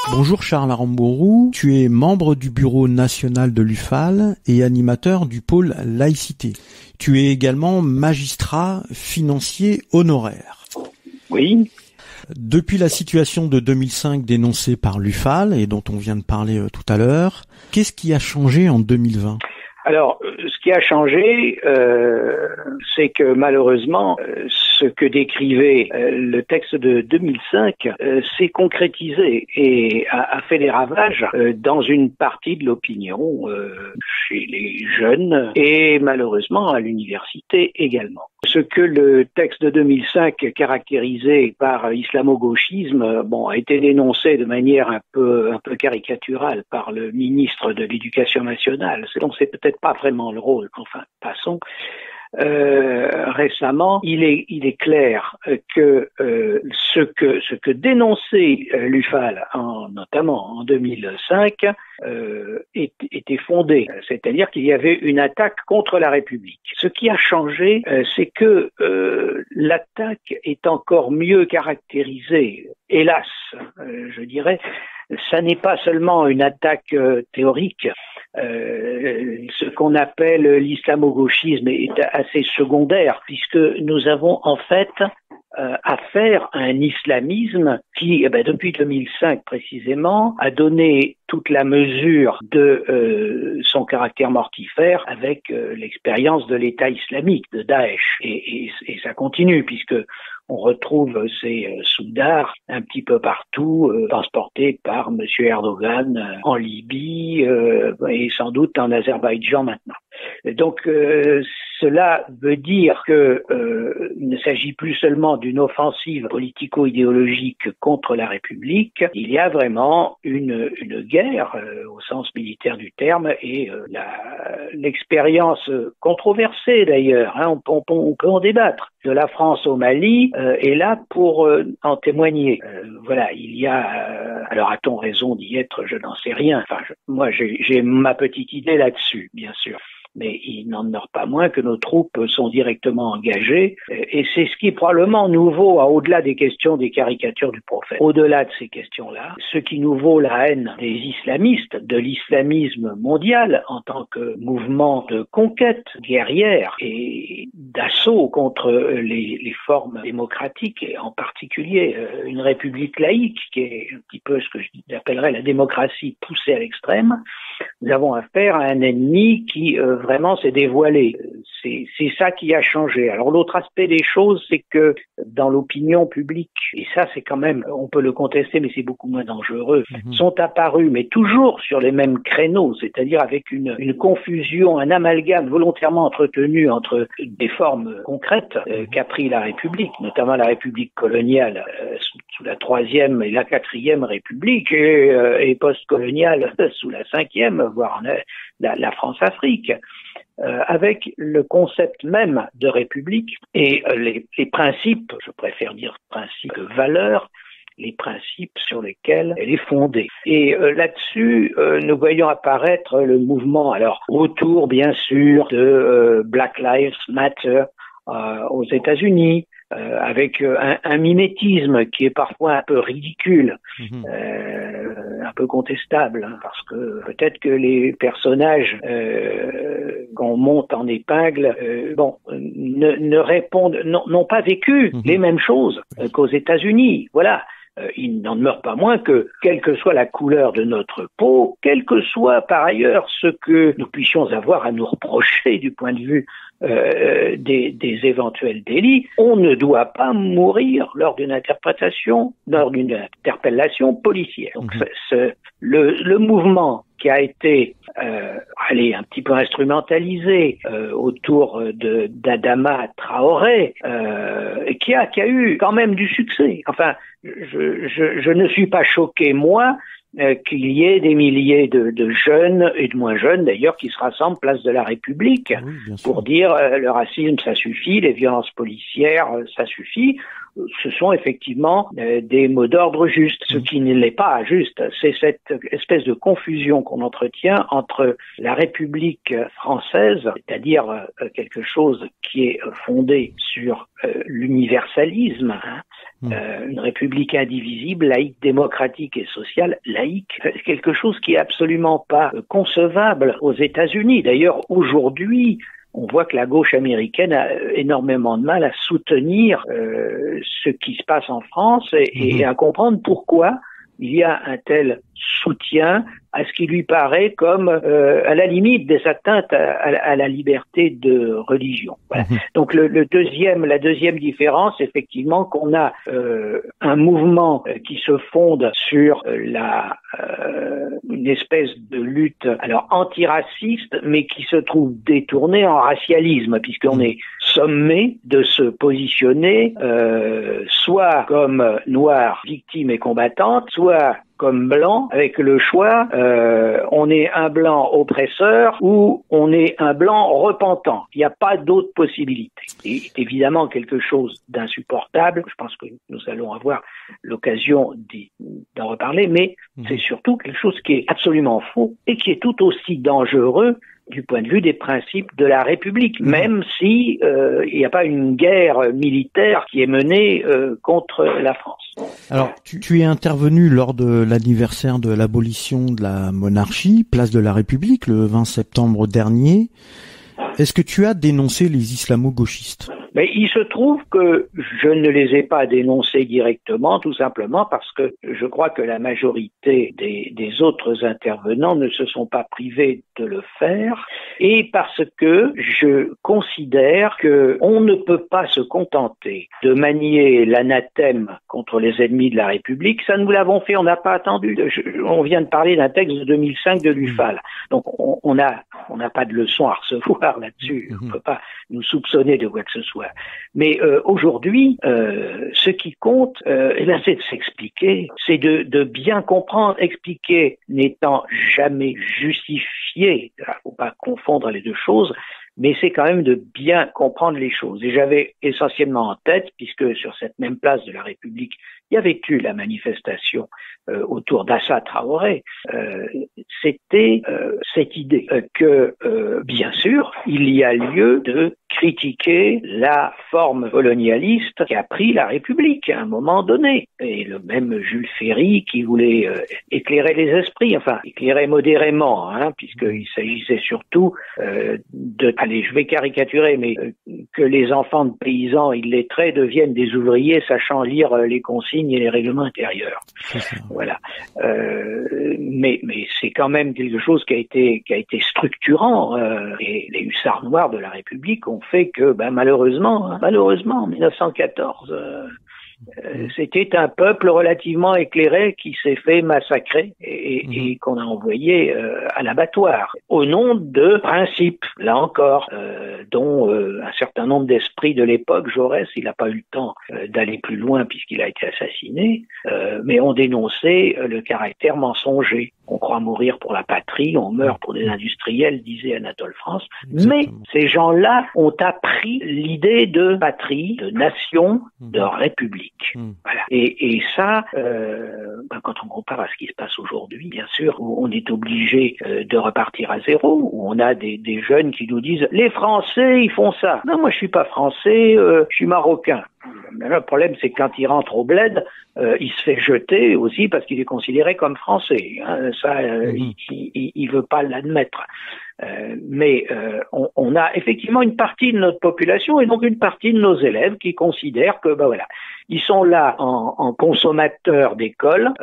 Bonjour Charles Aramburu, tu es membre du bureau national de l'UFAL et animateur du pôle laïcité. Tu es également magistrat financier honoraire. Oui. Depuis la situation de 2005 dénoncée par l'UFAL et dont on vient de parler tout à l'heure, qu'est-ce qui a changé en 2020 ? Alors, ce qui a changé, c'est que malheureusement, ce que décrivait le texte de 2005 s'est concrétisé et a fait des ravages dans une partie de l'opinion, chez les jeunes et malheureusement à l'université également. Ce que le texte de 2005 caractérisé par islamo-gauchisme, a été dénoncé de manière un peu caricaturale par le ministre de l'Éducation nationale. Donc c'est peut-être pas vraiment le rôle. Enfin, passons. Récemment, il est clair que ce que dénonçait l'UFAL, notamment en 2005, était fondé. C'est-à-dire qu'il y avait une attaque contre la République. Ce qui a changé, c'est que l'attaque est encore mieux caractérisée. Hélas, je dirais, ça n'est pas seulement une attaque théorique. Ce qu'on appelle l'islamo-gauchisme est assez secondaire, puisque nous avons en fait affaire à un islamisme qui, depuis 2005 précisément, a donné toute la mesure de son caractère mortifère avec l'expérience de l'État islamique, de Daesh. Et ça continue, puisque on retrouve ces soudards un petit peu partout, transportés par M. Erdogan en Libye et sans doute en Azerbaïdjan maintenant. Donc cela veut dire que il ne s'agit plus seulement d'une offensive politico-idéologique contre la République, il y a vraiment une guerre au sens militaire du terme et l'expérience controversée d'ailleurs, on peut en débattre, de la France au Mali est là pour en témoigner. Voilà, il y a alors a-t-on raison d'y être, je n'en sais rien. Enfin, moi j'ai ma petite idée là-dessus, bien sûr. Mais il n'en demeure pas moins que nos troupes sont directement engagées, et c'est ce qui est probablement nous vaut, au-delà des questions des caricatures du prophète, au-delà de ces questions-là, ce qui nous vaut la haine des islamistes, de l'islamisme mondial en tant que mouvement de conquête guerrière et d'assaut contre les formes démocratiques, et en particulier une république laïque, qui est un petit peu ce que j'appellerais la démocratie poussée à l'extrême. Nous avons affaire à un ennemi qui vraiment s'est dévoilé. C'est ça qui a changé. Alors l'autre aspect des choses, c'est que dans l'opinion publique, et ça c'est quand même, on peut le contester, mais c'est beaucoup moins dangereux, sont apparus, mais toujours sur les mêmes créneaux, c'est-à-dire avec une confusion, un amalgame volontairement entretenu entre des formes concrètes qu'a pris la République, notamment la République coloniale sous la 3e et la 4e République, et post-coloniale sous la 5e, voire la France-Afrique, avec le concept même de république et les principes, je préfère dire principes que valeurs, les principes sur lesquels elle est fondée. Et là-dessus, nous voyons apparaître le mouvement, alors autour bien sûr de Black Lives Matter aux États-Unis, avec un mimétisme qui est parfois un peu ridicule, un peu contestable, parce que peut-être que les personnages qu'on monte en épingle, ne répondent, n'ont pas vécu les mêmes choses qu'aux États-Unis. Voilà. Il n'en demeure pas moins que, quelle que soit la couleur de notre peau, quel que soit par ailleurs ce que nous puissions avoir à nous reprocher du point de vue des éventuels délits, on ne doit pas mourir lors d'une interpellation policière. Donc le mouvement qui a été un petit peu instrumentalisé autour d'Adama Traoré, qui a eu quand même du succès. Enfin, je ne suis pas choqué, moi, qu'il y ait des milliers de jeunes et de moins jeunes d'ailleurs qui se rassemblent place de la République pour dire le racisme ça suffit, les violences policières ça suffit. Ce sont effectivement des mots d'ordre justes. Ce qui ne l'est pas juste, c'est cette espèce de confusion qu'on entretient entre la République française, c'est-à-dire quelque chose qui est fondé sur l'universalisme, une république indivisible, laïque, démocratique et sociale, laïque, quelque chose qui est absolument pas concevable aux États-Unis. D'ailleurs, aujourd'hui, on voit que la gauche américaine a énormément de mal à soutenir ce qui se passe en France et à comprendre pourquoi il y a un tel soutien à ce qui lui paraît comme à la limite des atteintes à la liberté de religion. Voilà. Donc la deuxième différence, effectivement, qu'on a un mouvement qui se fonde sur une espèce de lutte antiraciste, mais qui se trouve détournée en racialisme, puisqu'on est sommé de se positionner soit comme noir, victime et combattante, soit comme blanc, avec le choix, on est un blanc oppresseur ou on est un blanc repentant. Il n'y a pas d'autre possibilité. C'est évidemment quelque chose d'insupportable. Je pense que nous allons avoir l'occasion d'en reparler, mais c'est surtout quelque chose qui est absolument faux et qui est tout aussi dangereux du point de vue des principes de la République, même si il n'y a pas une guerre militaire qui est menée contre la France. Alors, tu es intervenu lors de l'anniversaire de l'abolition de la monarchie, place de la République, le 20 septembre dernier. Est-ce que tu as dénoncé les islamo-gauchistes ? Mais il se trouve que je ne les ai pas dénoncés directement, tout simplement parce que je crois que la majorité des autres intervenants ne se sont pas privés de le faire, et parce que je considère que on ne peut pas se contenter de manier l'anathème contre les ennemis de la République. Ça, nous l'avons fait, on n'a pas attendu. On vient de parler d'un texte de 2005 de l'UFAL. Donc on n'a pas de leçon à recevoir là-dessus. On ne peut pas nous soupçonner de quoi que ce soit. Mais aujourd'hui, ce qui compte, c'est de s'expliquer, c'est de bien comprendre. Expliquer n'étant jamais justifié, il ne faut pas confondre les deux choses, mais c'est quand même de bien comprendre les choses. Et j'avais essentiellement en tête, puisque sur cette même place de la République, il y avait eu la manifestation autour d'Assa Traoré, c'était cette idée que, bien sûr, il y a lieu de critiquer la forme colonialiste qui a pris la République à un moment donné. Et le même Jules Ferry qui voulait éclairer les esprits, enfin éclairer modérément, puisqu'il s'agissait surtout je vais caricaturer, mais que les enfants de paysans illettrés deviennent des ouvriers sachant lire les consignes et les règlements intérieurs. Voilà. Mais c'est quand même quelque chose qui a été structurant. Et les hussards noirs de la République ont fait que, malheureusement, en 1914, c'était un peuple relativement éclairé qui s'est fait massacrer et qu'on a envoyé à l'abattoir au nom de principes, là encore, dont un certain nombre d'esprits de l'époque, Jaurès, il n'a pas eu le temps d'aller plus loin puisqu'il a été assassiné, mais ont dénoncé le caractère mensonger. On croit mourir pour la patrie, on meurt pour des industriels, disait Anatole France. Exactement. Mais ces gens-là ont appris l'idée de patrie, de nation, de république. Voilà. Et ça, quand on compare à ce qui se passe aujourd'hui, bien sûr, où on est obligé de repartir à zéro, où on a des jeunes qui nous disent « Les Français, ils font ça ». Non, moi je suis pas français, je suis marocain. Le problème, c'est que quand il rentre au bled, il se fait jeter aussi parce qu'il est considéré comme français. Il veut pas l'admettre. Mais on a effectivement une partie de notre population et donc une partie de nos élèves qui considèrent que, Ils sont là en consommateurs d'école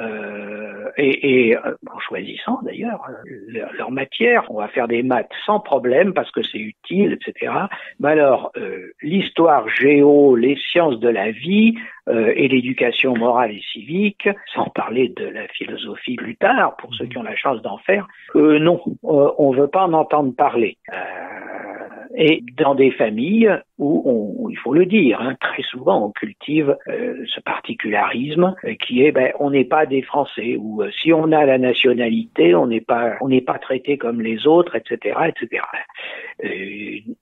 et en choisissant d'ailleurs leur matière. On va faire des maths sans problème parce que c'est utile, etc. Mais alors, l'histoire géo, les sciences de la vie et l'éducation morale et civique, sans parler de la philosophie plus tard, pour ceux qui ont la chance d'en faire, non, on veut pas en entendre parler. Et dans des familles où il faut le dire, très souvent on cultive ce particularisme qui est, on n'est pas des Français, ou si on a la nationalité, on n'est pas traité comme les autres, etc., etc.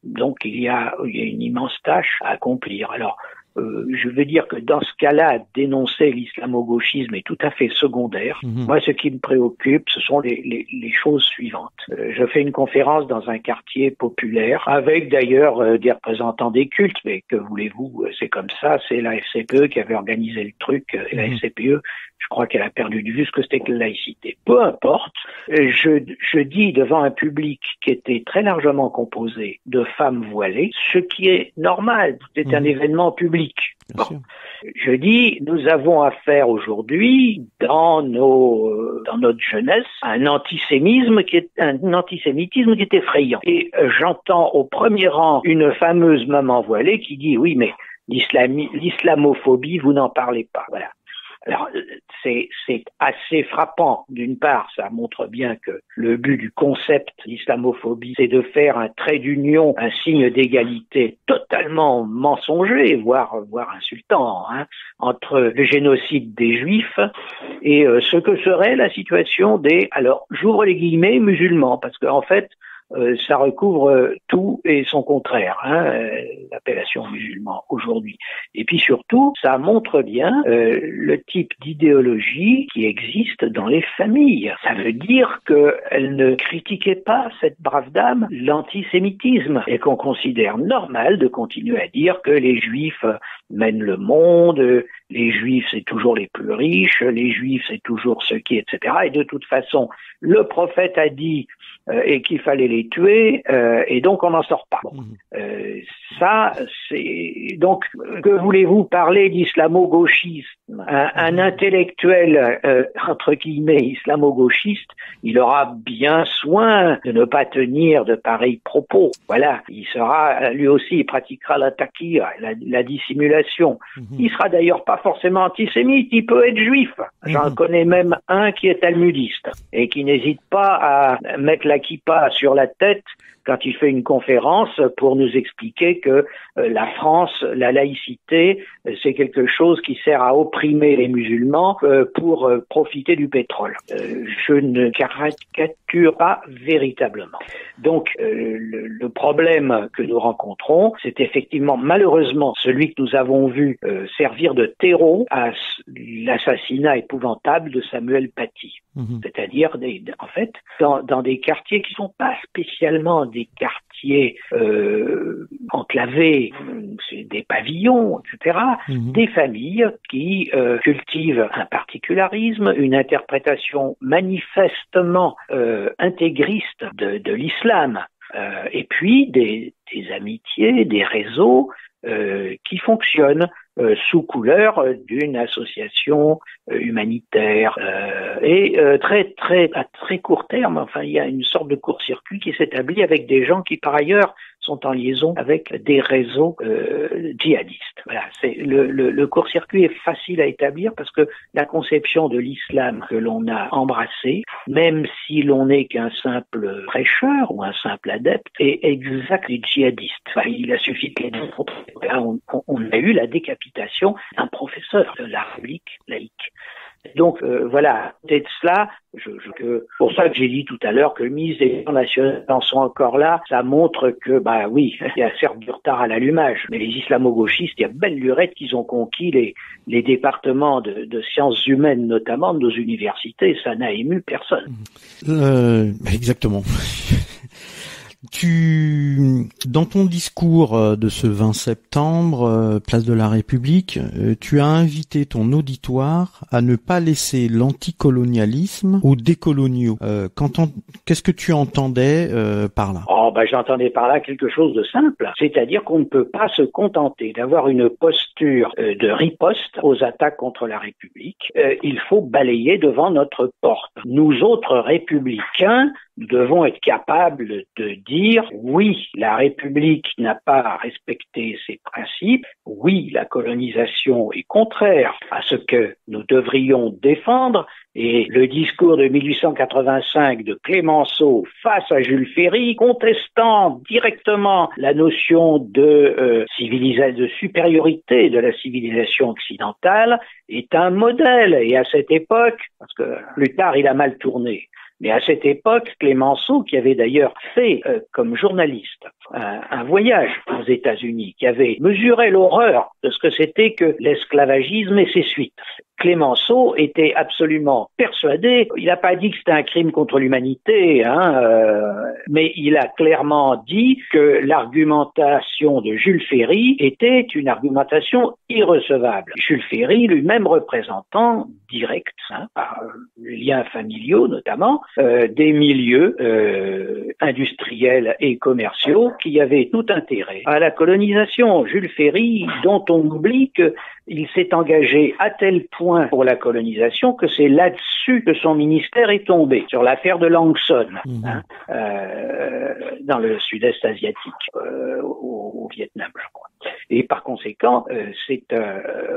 Donc il y a une immense tâche à accomplir. Alors, je veux dire que dans ce cas-là, dénoncer l'islamo-gauchisme est tout à fait secondaire. Moi, ce qui me préoccupe, ce sont les choses suivantes. Je fais une conférence dans un quartier populaire, avec d'ailleurs des représentants des cultes, mais que voulez-vous, c'est comme ça, c'est la FCPE qui avait organisé le truc, et la FCPE, je crois qu'elle a perdu de vue ce que c'était que la laïcité. Peu importe, je dis devant un public qui était très largement composé de femmes voilées, ce qui est normal, c'est un événement public. Bon. Je dis, nous avons affaire aujourd'hui, dans notre jeunesse, à un antisémitisme qui est effrayant. Et j'entends au premier rang une fameuse maman voilée qui dit, oui, mais l'islamophobie, vous n'en parlez pas. Voilà. Alors, c'est assez frappant. D'une part, ça montre bien que le but du concept d'islamophobie, c'est de faire un trait d'union, un signe d'égalité totalement mensonger, voire insultant, entre le génocide des Juifs et ce que serait la situation des, alors, j'ouvre les guillemets, musulmans, parce que en fait, ça recouvre tout et son contraire, l'appellation musulman aujourd'hui. Et puis surtout, ça montre bien le type d'idéologie qui existe dans les familles. Ça veut dire qu'elle ne critiquait pas, cette brave dame, l'antisémitisme, et qu'on considère normal de continuer à dire que les Juifs mènent le monde, les Juifs c'est toujours les plus riches, les Juifs c'est toujours ceux qui, etc. Et de toute façon, le prophète a dit et qu'il fallait les tuer, et donc on n'en sort pas. Bon. Ça, c'est donc, que voulez-vous parler d'islamo-gauchisme? Un intellectuel, entre guillemets, islamo-gauchiste, il aura bien soin de ne pas tenir de pareils propos. Voilà, il sera, lui aussi, il pratiquera la taqiya, la dissimulation. Il sera d'ailleurs pas forcément antisémite, il peut être juif. J'en connais même un qui est talmudiste, et qui n'hésite pas à mettre la kippa sur la tête quand il fait une conférence pour nous expliquer que la France, la laïcité, c'est quelque chose qui sert à opprimer les musulmans pour profiter du pétrole. Je ne caricature pas véritablement. Donc, le problème que nous rencontrons, c'est effectivement malheureusement celui que nous avons vu servir de terreau à l'assassinat épouvantable de Samuel Paty. C'est-à-dire, en fait, dans des quartiers qui sont pas spécialement des quartiers enclavés, c'est des pavillons, etc., des familles qui cultivent un particularisme, une interprétation manifestement intégriste de l'islam, et puis des amitiés, des réseaux qui fonctionnent sous couleur d'une association humanitaire et à très court terme, enfin il y a une sorte de court-circuit qui s'établit avec des gens qui par ailleurs sont en liaison avec des réseaux djihadistes. Voilà, c'est le court-circuit est facile à établir parce que la conception de l'islam que l'on a embrassé, même si l'on n'est qu'un simple prêcheur ou un simple adepte, est exact et djihadiste. Enfin, il a suffi de les démontrer. Là, on a eu la décapitation d'un professeur de la République laïque. Donc voilà, peut-être cela, pour ça que j'ai dit tout à l'heure que le ministre des Affaires nationales en sont encore là, ça montre que, oui, il y a certes du retard à l'allumage, mais les islamo-gauchistes, il y a belle lurette qu'ils ont conquis les départements de sciences humaines, notamment de nos universités, ça n'a ému personne. Exactement. Tu Dans ton discours de ce 20 septembre, place de la République, tu as invité ton auditoire à ne pas laisser l'anticolonialisme aux décoloniaux. Qu'est-ce que tu entendais par là? J'entendais par là quelque chose de simple, c'est-à-dire qu'on ne peut pas se contenter d'avoir une posture de riposte aux attaques contre la République. Il faut balayer devant notre porte. Nous autres républicains, nous devons être capables de dire oui, la République n'a pas respecté ses principes, oui, la colonisation est contraire à ce que nous devrions défendre, et le discours de 1885 de Clémenceau face à Jules Ferry, contestant directement la notion de supériorité de la civilisation occidentale, est un modèle. Et à cette époque, parce que plus tard il a mal tourné, mais à cette époque, Clémenceau, qui avait d'ailleurs fait comme journaliste un voyage aux États-Unis, qui avait mesuré l'horreur de ce que c'était que l'esclavagisme et ses suites, Clémenceau était absolument persuadé, il n'a pas dit que c'était un crime contre l'humanité, mais il a clairement dit que l'argumentation de Jules Ferry était une argumentation irrecevable. Jules Ferry, lui-même représentant direct, par liens familiaux notamment, des milieux industriels et commerciaux qui avaient tout intérêt à la colonisation. Jules Ferry, dont on oublie qu'il s'est engagé à tel point pour la colonisation que c'est là-dessus que son ministère est tombé, sur l'affaire de Lang Son, dans le sud-est asiatique, au Vietnam, je crois. Et par conséquent,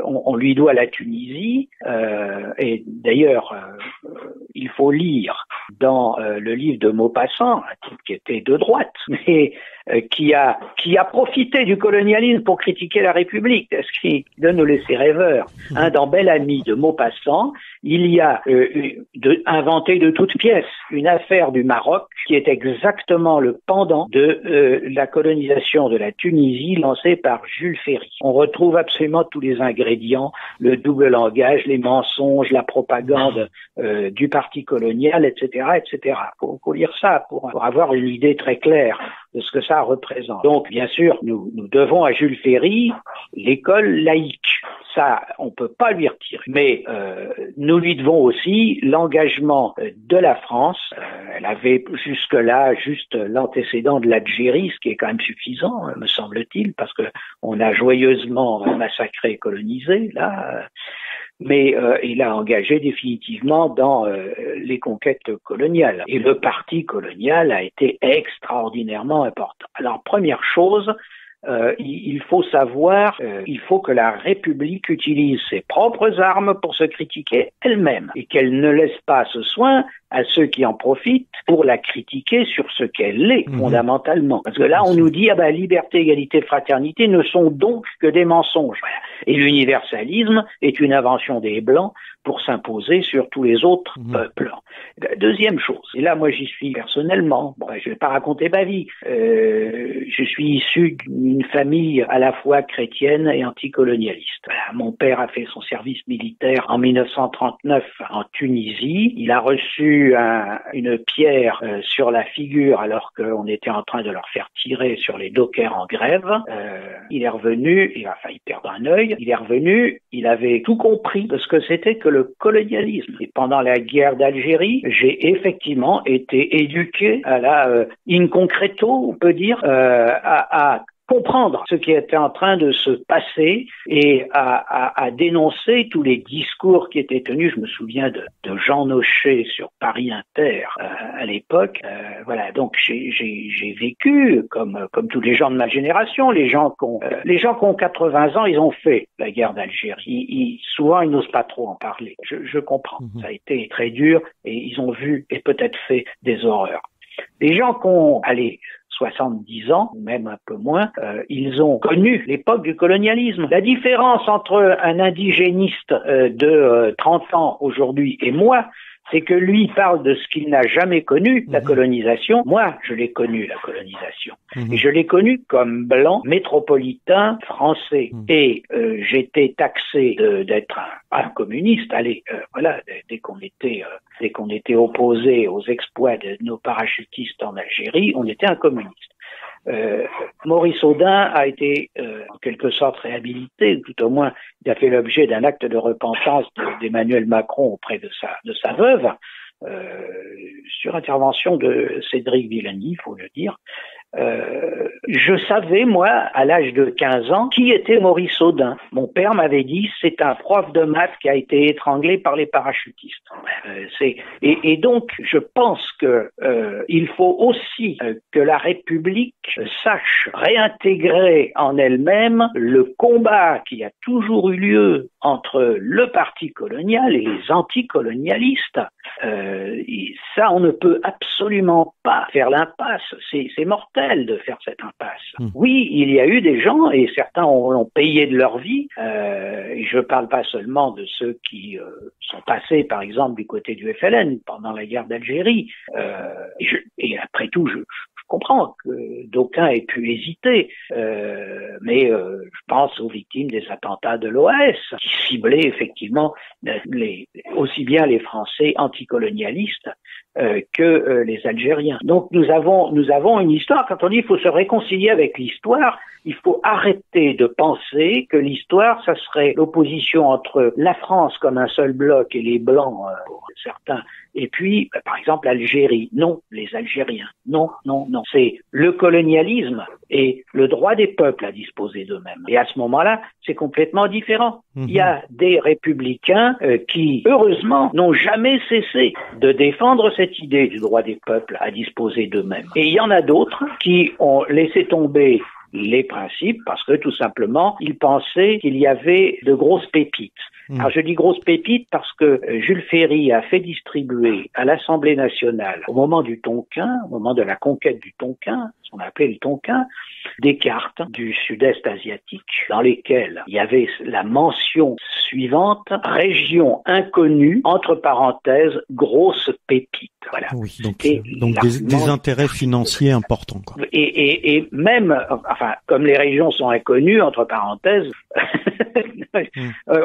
on lui doit la Tunisie, et d'ailleurs, il faut lire dans le livre de Maupassant, un type qui était de droite, mais qui a profité du colonialisme pour critiquer la République, ce qui donne nous laisser rêveurs. Dans Bel Ami de Maupassant, il y a inventé de toutes pièces une affaire du Maroc qui est exactement le pendant de la colonisation de la Tunisie lancée par Jules Ferry. On retrouve absolument tous les ingrédients, le double langage, les mensonges, la propagande du parti colonial, etc., etc. Faut lire ça pour avoir une idée très claire de ce que ça représente. Donc, bien sûr, nous devons à Jules Ferry l'école laïque. Ça, on peut pas lui retirer. Mais nous lui devons aussi l'engagement de la France. Elle avait jusque-là juste l'antécédent de l'Algérie, ce qui est quand même suffisant, me semble-t-il, parce que on a joyeusement massacré et colonisé, là. Mais il a engagé définitivement dans les conquêtes coloniales. Et le parti colonial a été extraordinairement important. Alors, première chose, il faut savoir, il faut que la République utilise ses propres armes pour se critiquer elle-même et qu'elle ne laisse pas ce soin à ceux qui en profitent pour la critiquer sur ce qu'elle est fondamentalement. Parce que là, on nous dit liberté, égalité, fraternité ne sont donc que des mensonges. Et l'universalisme est une invention des Blancs pour s'imposer sur tous les autres peuples. Deuxième chose, et là moi j'y suis personnellement, je vais pas raconter ma vie, je suis issu d'une famille à la fois chrétienne et anticolonialiste. Mon père a fait son service militaire en 1939 en Tunisie, il a reçu une pierre sur la figure alors qu'on était en train de leur faire tirer sur les dockers en grève, il est revenu, il perd un œil, il est revenu, il avait tout compris de ce que c'était que le colonialisme. Et pendant la guerre d'Algérie, j'ai effectivement été éduqué à la in concreto, on peut dire, à comprendre ce qui était en train de se passer et à dénoncer tous les discours qui étaient tenus. Je me souviens de Jean Nochet sur Paris Inter à l'époque. Donc j'ai vécu comme tous les gens de ma génération, les gens qui ont 80 ans, ils ont fait la guerre d'Algérie. Souvent ils n'osent pas trop en parler. Je comprends. Ça a été très dur et ils ont vu et peut-être fait des horreurs. Les gens qui ont 70 ans, ou même un peu moins, ils ont connu l'époque du colonialisme. La différence entre un indigéniste de 30 ans aujourd'hui et moi, c'est que lui parle de ce qu'il n'a jamais connu, la colonisation. Moi, je l'ai connu, la colonisation. Et je l'ai connu comme blanc, métropolitain, français. Et j'étais taxé d'être un communiste. Dès qu'on était opposé aux exploits de nos parachutistes en Algérie, on était un communiste. Maurice Audin a été en quelque sorte réhabilité, tout au moins il a fait l'objet d'un acte de repentance d'Emmanuel Macron auprès de sa veuve, sur intervention de Cédric Villani, il faut le dire. Je savais, moi, à l'âge de 15 ans, qui était Maurice Audin. Mon père m'avait dit, c'est un prof de maths qui a été étranglé par les parachutistes. Et donc, je pense que il faut aussi que la République sache réintégrer en elle-même le combat qui a toujours eu lieu entre le parti colonial et les anticolonialistes. Ça, on ne peut absolument pas faire l'impasse. C'est mortel de faire cette impasse. Oui, il y a eu des gens, et certains l'ont payé de leur vie. Et je parle pas seulement de ceux qui sont passés, par exemple, du côté du FLN pendant la guerre d'Algérie. Et après tout, je comprends que d'aucuns aient pu hésiter, mais je pense aux victimes des attentats de l'OAS, qui ciblaient effectivement aussi bien les Français anticolonialistes que les Algériens. Donc nous avons une histoire. Quand on dit qu'il faut se réconcilier avec l'histoire, il faut arrêter de penser que l'histoire, ça serait l'opposition entre la France comme un seul bloc et les Blancs, pour certains, et puis, par exemple, l'Algérie. Non, les Algériens. Non. C'est le colonialisme et le droit des peuples à disposer d'eux-mêmes. Et à ce moment-là, c'est complètement différent. Il y a des républicains qui, heureusement, n'ont jamais cessé de défendre cette idée du droit des peuples à disposer d'eux-mêmes. Et il y en a d'autres qui ont laissé tomber les principes parce que, tout simplement, ils pensaient qu'il y avait de grosses pépites. Alors je dis grosses pépites parce que Jules Ferry a fait distribuer à l'Assemblée nationale, au moment du Tonkin, au moment de la conquête du Tonkin, ce qu'on appelait le Tonkin, des cartes du sud-est asiatique dans lesquelles il y avait la mention suivante, région inconnue, entre parenthèses, grosse pépite. Voilà. Oui, donc des intérêts financiers importants, quoi. Et même, enfin, comme les régions sont inconnues, entre parenthèses,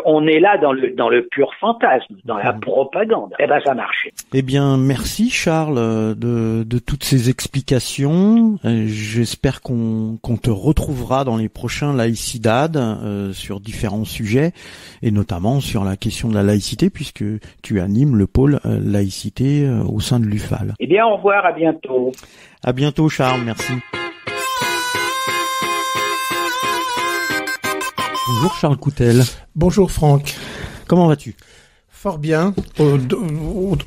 on est là dans le pur fantasme, dans la propagande. Eh ben, ça marchait. Eh bien, merci Charles de toutes ces explications. J'espère qu'on te retrouvera dans les prochains Laïcidades sur différents sujets et notamment sur la question de la laïcité puisque tu animes le pôle laïcité au sein de l'UFAL. Eh bien, au revoir, à bientôt. À bientôt Charles, merci. Bonjour Charles Coutel. Bonjour Franck. Comment vas-tu ? Fort bien,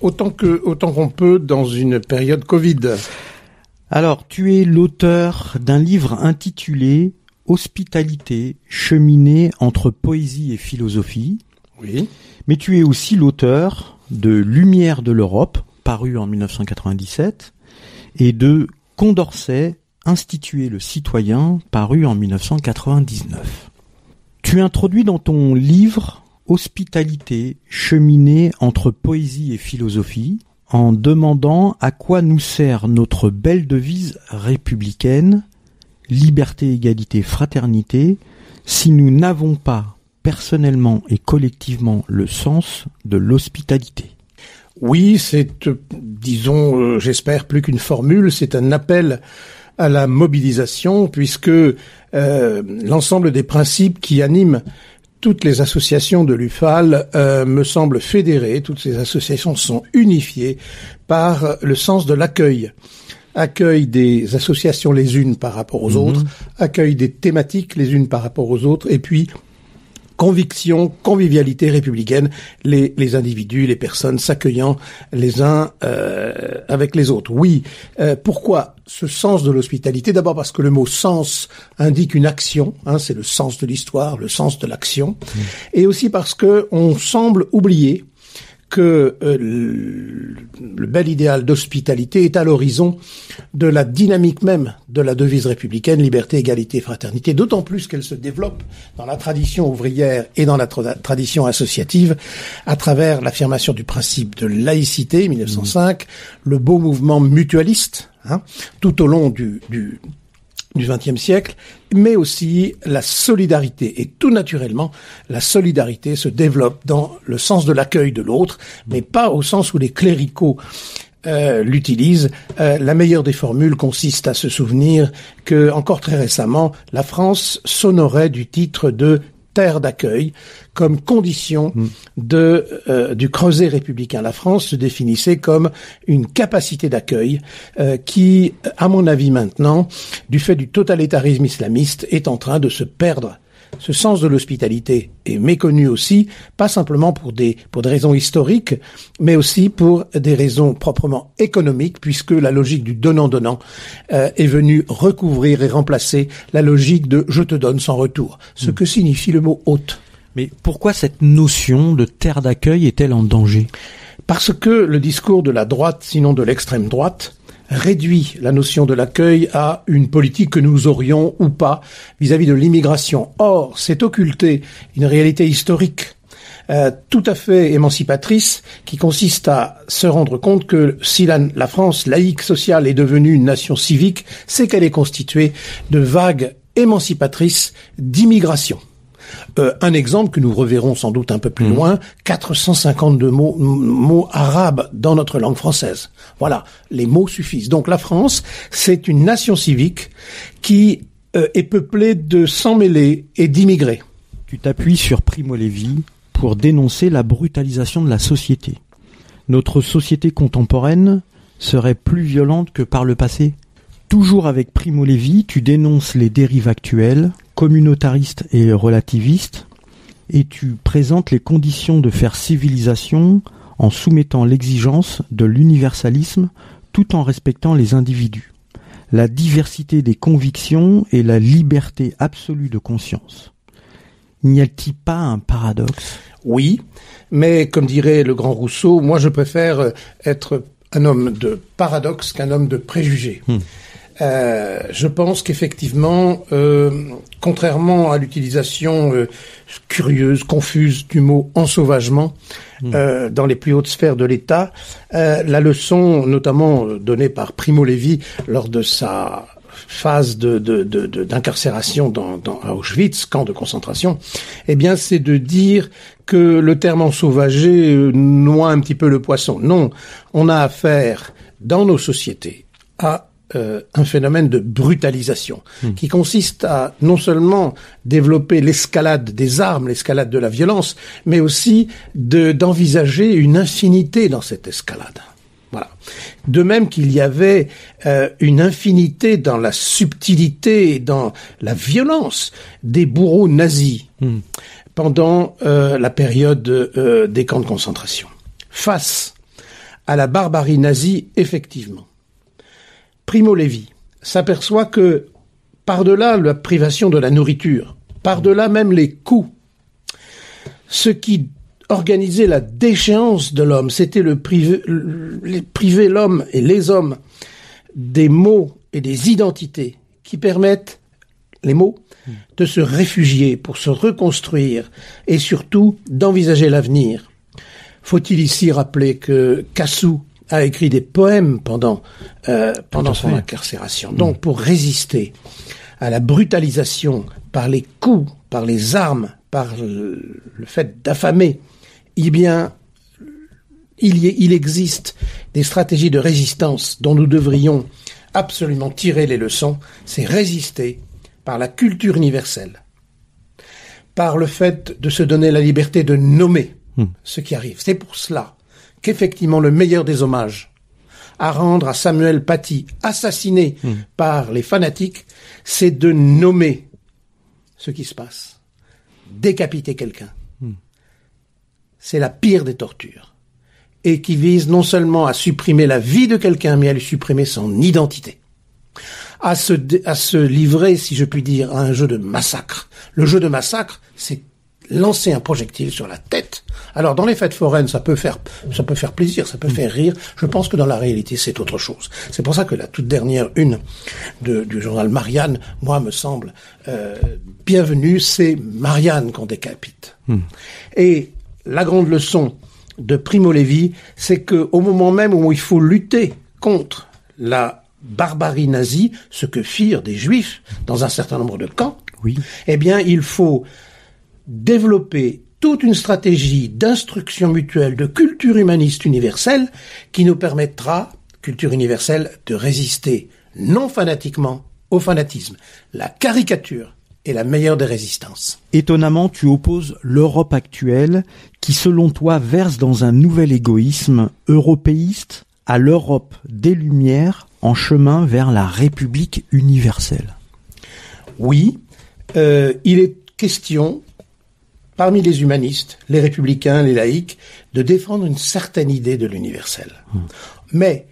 autant qu'on peut dans une période Covid. Alors, tu es l'auteur d'un livre intitulé « Hospitalité, cheminée entre poésie et philosophie ». Oui. Mais tu es aussi l'auteur de « Lumière de l'Europe », paru en 1997, et de « Condorcet, instituer le citoyen », paru en 1999. Tu introduis dans ton livre « Hospitalité, cheminée entre poésie et philosophie » en demandant à quoi nous sert notre belle devise républicaine « Liberté, égalité, fraternité » si nous n'avons pas personnellement et collectivement le sens de l'hospitalité. Oui, c'est, disons, j'espère plus qu'une formule, c'est un appel à la mobilisation puisque l'ensemble des principes qui animent toutes les associations de l'UFAL me semblent fédérées, toutes ces associations sont unifiées par le sens de l'accueil. Accueil des associations les unes par rapport aux autres, accueil des thématiques les unes par rapport aux autres, et puis conviction, convivialité républicaine, les individus, les personnes s'accueillant les uns avec les autres. Oui, pourquoi ce sens de l'hospitalité ? D'abord parce que le mot sens indique une action, c'est le sens de l'histoire, le sens de l'action, et aussi parce que on semble oublier que le bel idéal d'hospitalité est à l'horizon de la dynamique même de la devise républicaine, liberté, égalité, fraternité, d'autant plus qu'elle se développe dans la tradition ouvrière et dans la tradition associative à travers l'affirmation du principe de laïcité, 1905, le beau mouvement mutualiste, tout au long du XXe siècle, mais aussi la solidarité. Et tout naturellement, la solidarité se développe dans le sens de l'accueil de l'autre, mais pas au sens où les cléricaux l'utilise. La meilleure des formules consiste à se souvenir que, encore très récemment, la France s'honorait du titre de terre d'accueil comme condition du creuset républicain. La France se définissait comme une capacité d'accueil qui, à mon avis maintenant, du fait du totalitarisme islamiste, est en train de se perdre. Ce sens de l'hospitalité est méconnu aussi, pas simplement pour des raisons historiques, mais aussi pour des raisons proprement économiques, puisque la logique du donnant-donnant est venue recouvrir et remplacer la logique de « je te donne sans retour », ce que signifie le mot « hôte ». Mais pourquoi cette notion de terre d'accueil est-elle en danger ? Parce que le discours de la droite, sinon de l'extrême droite, réduit la notion de l'accueil à une politique que nous aurions ou pas vis-à-vis de l'immigration. Or, c'est occulter une réalité historique tout à fait émancipatrice qui consiste à se rendre compte que si la France laïque sociale est devenue une nation civique, c'est qu'elle est constituée de vagues émancipatrices d'immigration. Un exemple que nous reverrons sans doute un peu plus loin, 452 mots arabes dans notre langue française. Voilà, les mots suffisent. Donc la France, c'est une nation civique qui est peuplée de sans-mêlés et d'immigrés. Tu t'appuies sur Primo Levi pour dénoncer la brutalisation de la société. Notre société contemporaine serait plus violente que par le passé. Toujours avec Primo Levi, tu dénonces les dérives actuelles, communautaristes et relativistes, et tu présentes les conditions de faire civilisation en soumettant l'exigence de l'universalisme tout en respectant les individus, la diversité des convictions et la liberté absolue de conscience. N'y a-t-il pas un paradoxe ? Oui, mais comme dirait le grand Rousseau, moi je préfère être un homme de paradoxe qu'un homme de préjugés. Je pense qu'effectivement, contrairement à l'utilisation curieuse, confuse du mot ensauvagement dans les plus hautes sphères de l'État, la leçon notamment donnée par Primo Levi lors de sa phase d'incarcération à Auschwitz, camp de concentration, eh bien, c'est de dire que le terme ensauvagé noie un petit peu le poisson. Non, on a affaire dans nos sociétés à un phénomène de brutalisation qui consiste à non seulement développer l'escalade des armes, l'escalade de la violence, mais aussi d'envisager une infinité dans cette escalade. Voilà. De même qu'il y avait une infinité dans la subtilité et dans la violence des bourreaux nazis pendant la période des camps de concentration. Face à la barbarie nazie, effectivement, Primo Levi s'aperçoit que par-delà la privation de la nourriture, par-delà même les coups, ce qui organisait la déchéance de l'homme, c'était priver l'homme et les hommes des mots et des identités qui permettent, les mots, de se réfugier pour se reconstruire et surtout d'envisager l'avenir. Faut-il ici rappeler que Cassou a écrit des poèmes pendant son incarcération. Donc, pour résister à la brutalisation par les coups, par les armes, par le fait d'affamer, eh bien, il existe des stratégies de résistance dont nous devrions absolument tirer les leçons. C'est résister par la culture universelle, par le fait de se donner la liberté de nommer ce qui arrive. C'est pour cela qu'effectivement le meilleur des hommages à rendre à Samuel Paty, assassiné par les fanatiques, c'est de nommer ce qui se passe. Décapiter quelqu'un. C'est la pire des tortures. Et qui vise non seulement à supprimer la vie de quelqu'un, mais à lui supprimer son identité. À se livrer, si je puis dire, à un jeu de massacre. Le jeu de massacre, c'est lancer un projectile sur la tête. Alors, dans les fêtes foraines, ça peut faire plaisir, ça peut faire rire. Je pense que dans la réalité, c'est autre chose. C'est pour ça que la toute dernière une du journal Marianne, moi, me semble bienvenue. C'est Marianne qu'on décapite. Et la grande leçon de Primo Levi, c'est que au moment même où il faut lutter contre la barbarie nazie, ce que firent des Juifs dans un certain nombre de camps, eh bien, il faut développer toute une stratégie d'instruction mutuelle, de culture humaniste universelle qui nous permettra, culture universelle, de résister non fanatiquement au fanatisme. La caricature est la meilleure des résistances. Étonnamment, tu opposes l'Europe actuelle, qui selon toi verse dans un nouvel égoïsme européiste, à l'Europe des Lumières, en chemin vers la République universelle. Oui, il est question, parmi les humanistes, les républicains, les laïcs, de défendre une certaine idée de l'universel. Mais,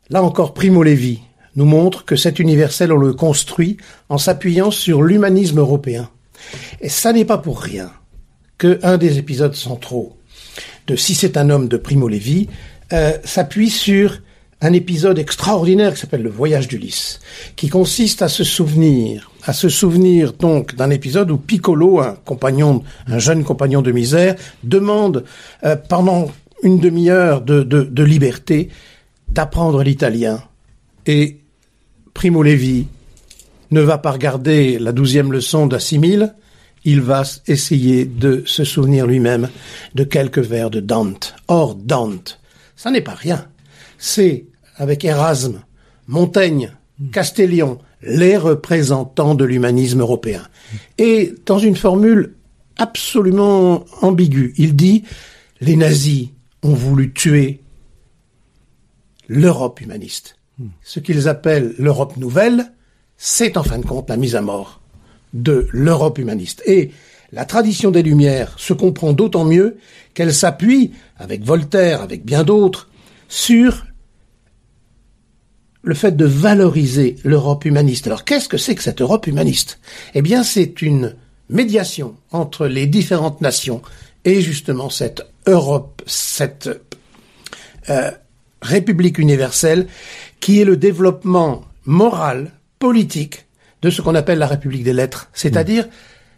là encore, Primo Levi nous montre que cet universel, on le construit en s'appuyant sur l'humanisme européen. Et ça n'est pas pour rien qu'un des épisodes centraux de Si c'est un homme de Primo Levi s'appuie sur un épisode extraordinaire qui s'appelle le voyage d'Ulysse, qui consiste à se souvenir donc d'un épisode où Piccolo, un jeune compagnon de misère, demande pendant une demi-heure de liberté d'apprendre l'italien. Et Primo Levi ne va pas regarder la 12e leçon d'Assimile, il va essayer de se souvenir lui-même de quelques vers de Dante. Or, Dante, ça n'est pas rien. C'est, avec Erasme, Montaigne, Castellion, les représentants de l'humanisme européen. Et dans une formule absolument ambiguë, il dit « Les nazis ont voulu tuer l'Europe humaniste. » Ce qu'ils appellent l'Europe nouvelle, c'est en fin de compte la mise à mort de l'Europe humaniste. Et la tradition des Lumières se comprend d'autant mieux qu'elle s'appuie, avec Voltaire, avec bien d'autres, sur le fait de valoriser l'Europe humaniste. Alors qu'est-ce que c'est que cette Europe humaniste ? Eh bien, c'est une médiation entre les différentes nations et justement cette Europe, cette République universelle qui est le développement moral, politique de ce qu'on appelle la République des lettres, c'est-à-dire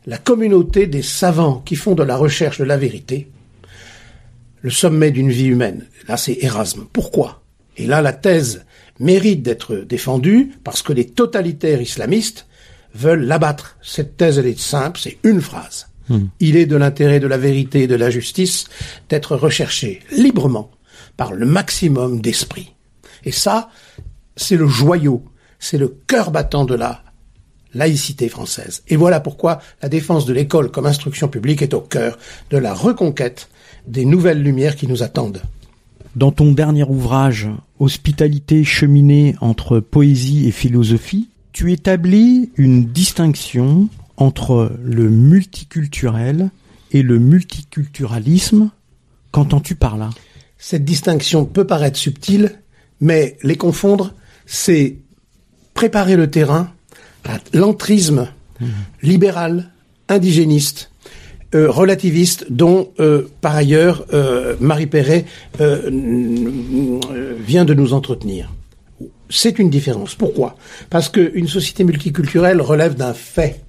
la communauté des savants qui font de la recherche de la vérité le sommet d'une vie humaine. Là, c'est Erasme. Pourquoi ? Et là, la thèse mérite d'être défendue parce que les totalitaires islamistes veulent l'abattre. Cette thèse, elle est simple, c'est une phrase. Il est de l'intérêt de la vérité et de la justice d'être recherché librement par le maximum d'esprit. Et ça, c'est le joyau, c'est le cœur battant de la laïcité française. Et voilà pourquoi la défense de l'école comme instruction publique est au cœur de la reconquête des nouvelles lumières qui nous attendent. Dans ton dernier ouvrage, Hospitalité cheminée entre poésie et philosophie, tu établis une distinction entre le multiculturel et le multiculturalisme. Qu'entends-tu par là ? Cette distinction peut paraître subtile, mais les confondre, c'est préparer le terrain à l'entrisme libéral, indigéniste, relativiste, dont, par ailleurs, Marie Perret vient de nous entretenir. C'est une différence. Pourquoi ? Parce qu'une société multiculturelle relève d'un fait.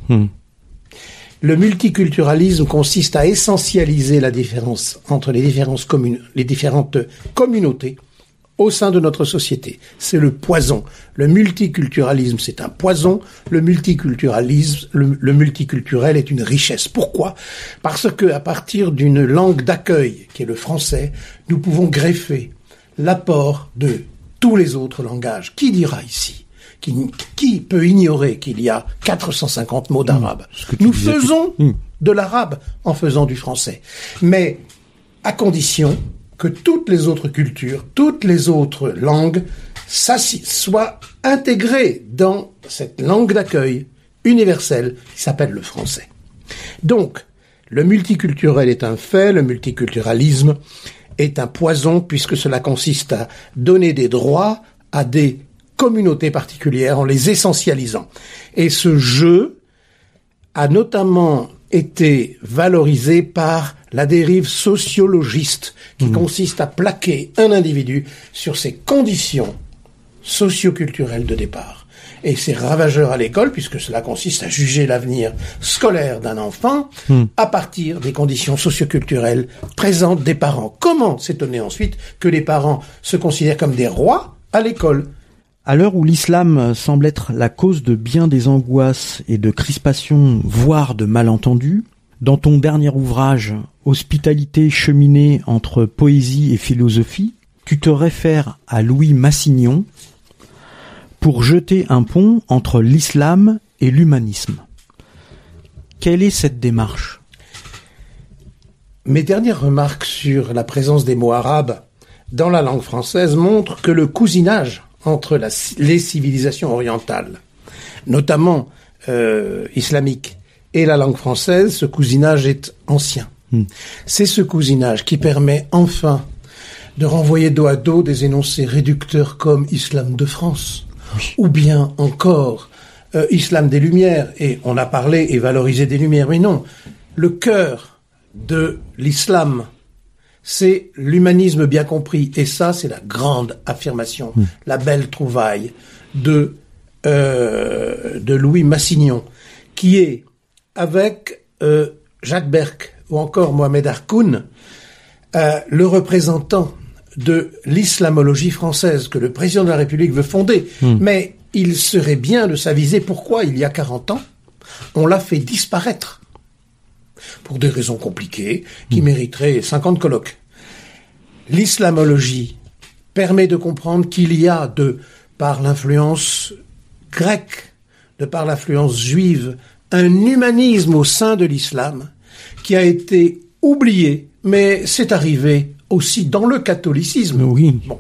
Le multiculturalisme consiste à essentialiser la différence entre les différentes communautés au sein de notre société. C'est le poison. Le multiculturalisme, c'est un poison. Le multiculturalisme, le multiculturel est une richesse. Pourquoi ? Parce que, à partir d'une langue d'accueil, qui est le français, nous pouvons greffer l'apport de tous les autres langages. Qui dira ici ? Qui peut ignorer qu'il y a 450 mots d'arabe ? Nous faisons de l'arabe en faisant du français. Mais à condition que toutes les autres cultures, toutes les autres langues soient intégrées dans cette langue d'accueil universelle qui s'appelle le français. Donc, le multiculturel est un fait, le multiculturalisme est un poison puisque cela consiste à donner des droits à des communautés particulières en les essentialisant. Et ce jeu a notamment été valorisé par la dérive sociologiste qui consiste à plaquer un individu sur ses conditions socioculturelles de départ. Et c'est ravageur à l'école puisque cela consiste à juger l'avenir scolaire d'un enfant à partir des conditions socioculturelles présentes des parents. Comment s'étonner ensuite que les parents se considèrent comme des rois à l'école ? À l'heure où l'islam semble être la cause de bien des angoisses et de crispations, voire de malentendus, Dans ton dernier ouvrage, Hospitalité cheminée entre poésie et philosophie, tu te réfères à Louis Massignon pour jeter un pont entre l'islam et l'humanisme. Quelle est cette démarche ? Mes dernières remarques sur la présence des mots arabes dans la langue française montrent que le cousinage entre les civilisations orientales, notamment islamiques, et la langue française, ce cousinage est ancien. C'est ce cousinage qui permet enfin de renvoyer dos à dos des énoncés réducteurs comme Islam de France, ou bien encore Islam des Lumières, et on a parlé et valorisé des Lumières, mais non, le cœur de l'islam, c'est l'humanisme bien compris, et ça c'est la grande affirmation, la belle trouvaille de Louis Massignon, qui est avec Jacques Berck ou encore Mohamed Harkoun, le représentant de l'islamologie française que le président de la République veut fonder. Mais il serait bien de s'aviser pourquoi, il y a 40 ans, on l'a fait disparaître. Pour des raisons compliquées, qui mériteraient 50 colloques. L'islamologie permet de comprendre qu'il y a, par l'influence grecque, de par l'influence juive, un humanisme au sein de l'islam qui a été oublié, mais c'est arrivé aussi dans le catholicisme. Oui. Bon,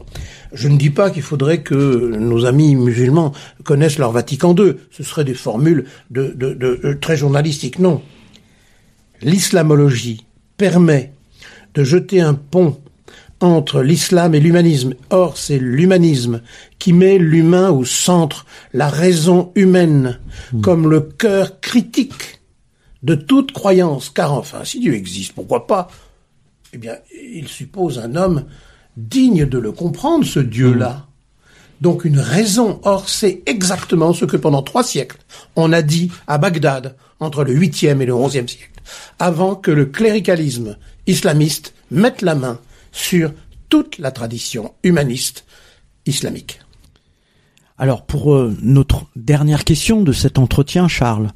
je ne dis pas qu'il faudrait que nos amis musulmans connaissent leur Vatican II. Ce seraient des formules de très journalistiques. Non. L'islamologie permet de jeter un pont entre l'islam et l'humanisme. Or, c'est l'humanisme qui met l'humain au centre, la raison humaine, comme le cœur critique de toute croyance. Car enfin, si Dieu existe, pourquoi pas ? Eh bien, il suppose un homme digne de le comprendre, ce Dieu-là. Donc une raison. Or, c'est exactement ce que pendant 3 siècles, on a dit à Bagdad, entre le 8e et le 11e siècle, avant que le cléricalisme islamiste mette la main sur toute la tradition humaniste islamique. Alors, pour notre dernière question de cet entretien, Charles,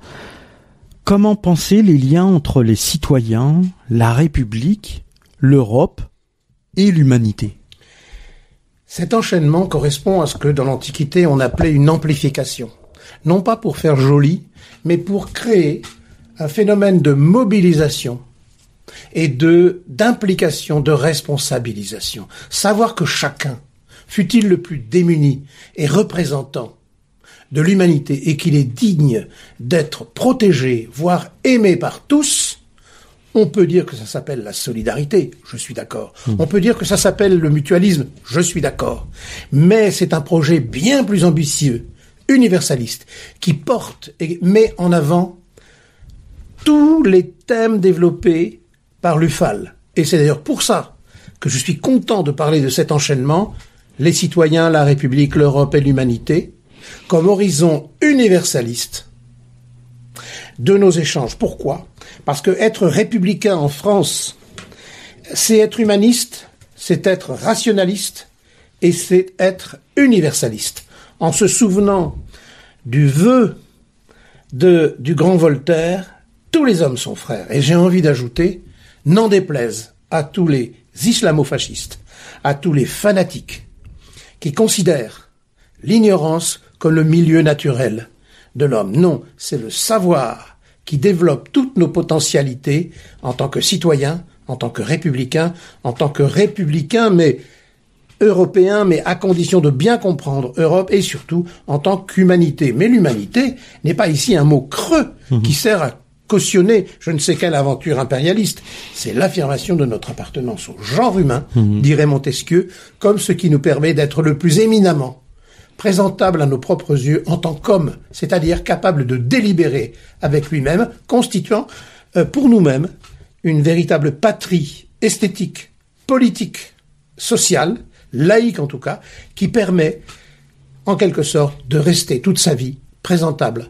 comment penser les liens entre les citoyens, la République, l'Europe et l'humanité ? Cet enchaînement correspond à ce que dans l'Antiquité on appelait une amplification. Non pas pour faire joli, mais pour créer un phénomène de mobilisation et d'implication, de responsabilisation. Savoir que chacun, fût-il le plus démuni et représentant de l'humanité, et qu'il est digne d'être protégé, voire aimé par tous, on peut dire que ça s'appelle la solidarité, je suis d'accord. On peut dire que ça s'appelle le mutualisme, je suis d'accord. Mais c'est un projet bien plus ambitieux, universaliste, qui porte et met en avant tous les thèmes développés par l'UFAL. Et c'est d'ailleurs pour ça que je suis content de parler de cet enchaînement, les citoyens, la République, l'Europe et l'humanité, comme horizon universaliste de nos échanges. Pourquoi ? Parce que être républicain en France, c'est être humaniste, c'est être rationaliste et c'est être universaliste. En se souvenant du vœu du grand Voltaire, tous les hommes sont frères. Et j'ai envie d'ajouter, n'en déplaise à tous les islamo-fascistes, à tous les fanatiques qui considèrent l'ignorance comme le milieu naturel de l'homme. Non, c'est le savoir qui développe toutes nos potentialités en tant que citoyen, en tant que républicain, mais européen, mais à condition de bien comprendre Europe et surtout en tant qu'humanité. Mais l'humanité n'est pas ici un mot creux qui sert à cautionner je ne sais quelle aventure impérialiste. C'est l'affirmation de notre appartenance au genre humain, dirait Montesquieu, comme ce qui nous permet d'être le plus éminemment présentable à nos propres yeux en tant qu'homme, c'est-à-dire capable de délibérer avec lui-même, constituant pour nous-mêmes une véritable patrie esthétique, politique, sociale, laïque en tout cas, qui permet en quelque sorte de rester toute sa vie présentable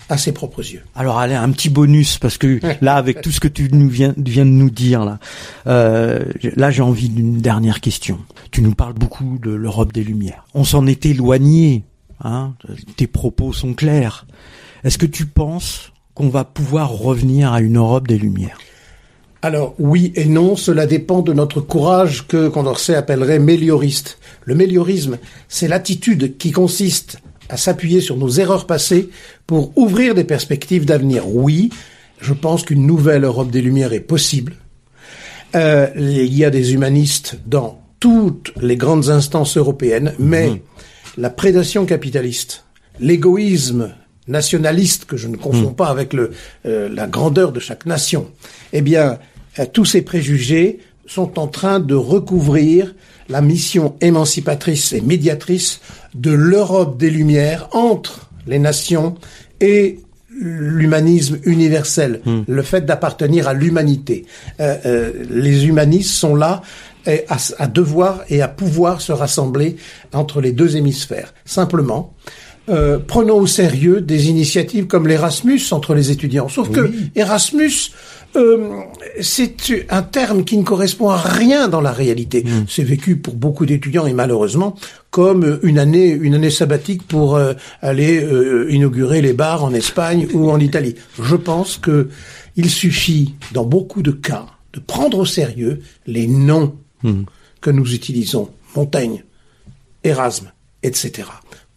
à ses propres yeux. Alors allez, un petit bonus, parce que là, avec tout ce que tu viens de nous dire, là j'ai envie d'une dernière question. Tu nous parles beaucoup de l'Europe des Lumières. On s'en est éloigné, hein, tes propos sont clairs. Est-ce que tu penses qu'on va pouvoir revenir à une Europe des Lumières? Alors oui et non, cela dépend de notre courage que Condorcet appellerait mélioriste. Le méliorisme, c'est l'attitude qui consiste à s'appuyer sur nos erreurs passées pour ouvrir des perspectives d'avenir. Oui, je pense qu'une nouvelle Europe des Lumières est possible. Il y a des humanistes dans toutes les grandes instances européennes, mais la prédation capitaliste, l'égoïsme nationaliste que je ne confonds pas avec la grandeur de chaque nation, eh bien, tous ces préjugés sont en train de recouvrir la mission émancipatrice et médiatrice de l'Europe des Lumières entre les nations et l'humanisme universel, le fait d'appartenir à l'humanité. Les humanistes sont là à devoir et à pouvoir se rassembler entre les deux hémisphères. Simplement, prenons au sérieux des initiatives comme l'Erasmus entre les étudiants. Sauf que Erasmus, c'est un terme qui ne correspond à rien dans la réalité. C'est vécu pour beaucoup d'étudiants et malheureusement comme une année sabbatique pour aller inaugurer les bars en Espagne ou en Italie. Je pense que il suffit dans beaucoup de cas de prendre au sérieux les noms que nous utilisons. Montaigne, Erasme, etc.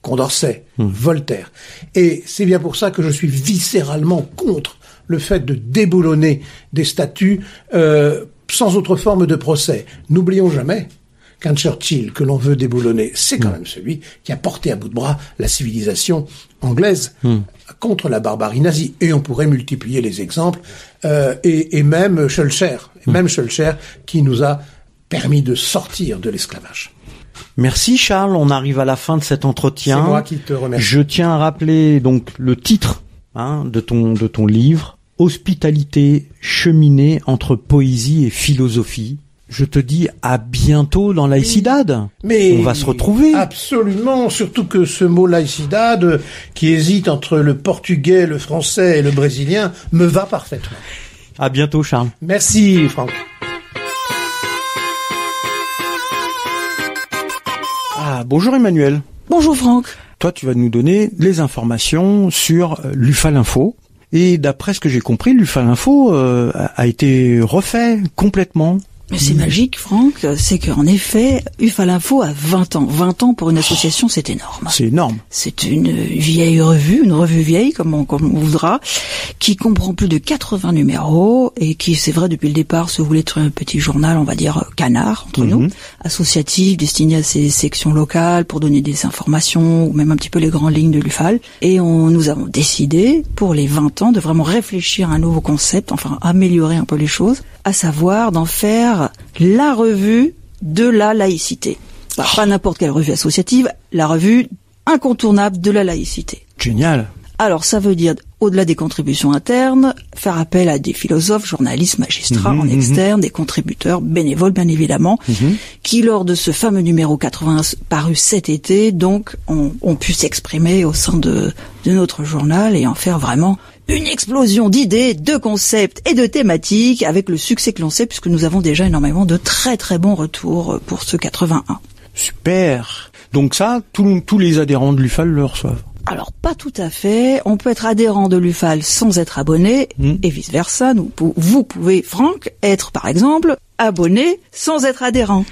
Condorcet, Voltaire. Et c'est bien pour ça que je suis viscéralement contre le fait de déboulonner des statuts sans autre forme de procès. N'oublions jamais qu'un Churchill que l'on veut déboulonner, c'est quand même celui qui a porté à bout de bras la civilisation anglaise contre la barbarie nazie. Et on pourrait multiplier les exemples, et même Schulcher, qui nous a permis de sortir de l'esclavage. Merci Charles, on arrive à la fin de cet entretien. C'est moi qui te remercie. Je tiens à rappeler donc le titre de ton livre, Hospitalité cheminée entre poésie et philosophie. Je te dis à bientôt dans Laïcidad. Mais on va se retrouver. Absolument, surtout que ce mot Laïcidad, qui hésite entre le portugais, le français et le brésilien, me va parfaitement. À bientôt Charles. Merci Franck. Bonjour Emmanuel. Bonjour Franck. Toi, tu vas nous donner les informations sur l'UFAL Info. Et d'après ce que j'ai compris, l'UFAL Info a été refait complètement. Mais c'est magique, Franck. C'est qu'en effet, UFAL Info a 20 ans. 20 ans pour une association, c'est énorme. C'est énorme. C'est une vieille revue, une revue vieille, comme on voudra, qui comprend plus de 80 numéros et qui, c'est vrai, depuis le départ, se voulait être un petit journal, on va dire, canard, entre nous, associatif, destiné à ces sections locales pour donner des informations ou même un petit peu les grandes lignes de l'UFAL. Et nous avons décidé, pour les 20 ans, de vraiment réfléchir à un nouveau concept, enfin, améliorer un peu les choses, à savoir d'en faire la revue de la laïcité. Pas n'importe quelle revue associative, la revue incontournable de la laïcité. Génial. Alors ça veut dire, au-delà des contributions internes, faire appel à des philosophes, journalistes, magistrats en externe, des contributeurs bénévoles bien évidemment, qui lors de ce fameux numéro 80 paru cet été, donc ont pu s'exprimer au sein de notre journal et en faire vraiment une explosion d'idées, de concepts et de thématiques avec le succès que l'on sait puisque nous avons déjà énormément de très très bons retours pour ce 81. Super. Donc ça, tous les adhérents de l'UFAL le reçoivent. Alors pas tout à fait, on peut être adhérent de l'UFAL sans être abonné et vice versa. Vous pouvez, Franck, être par exemple abonné sans être adhérent.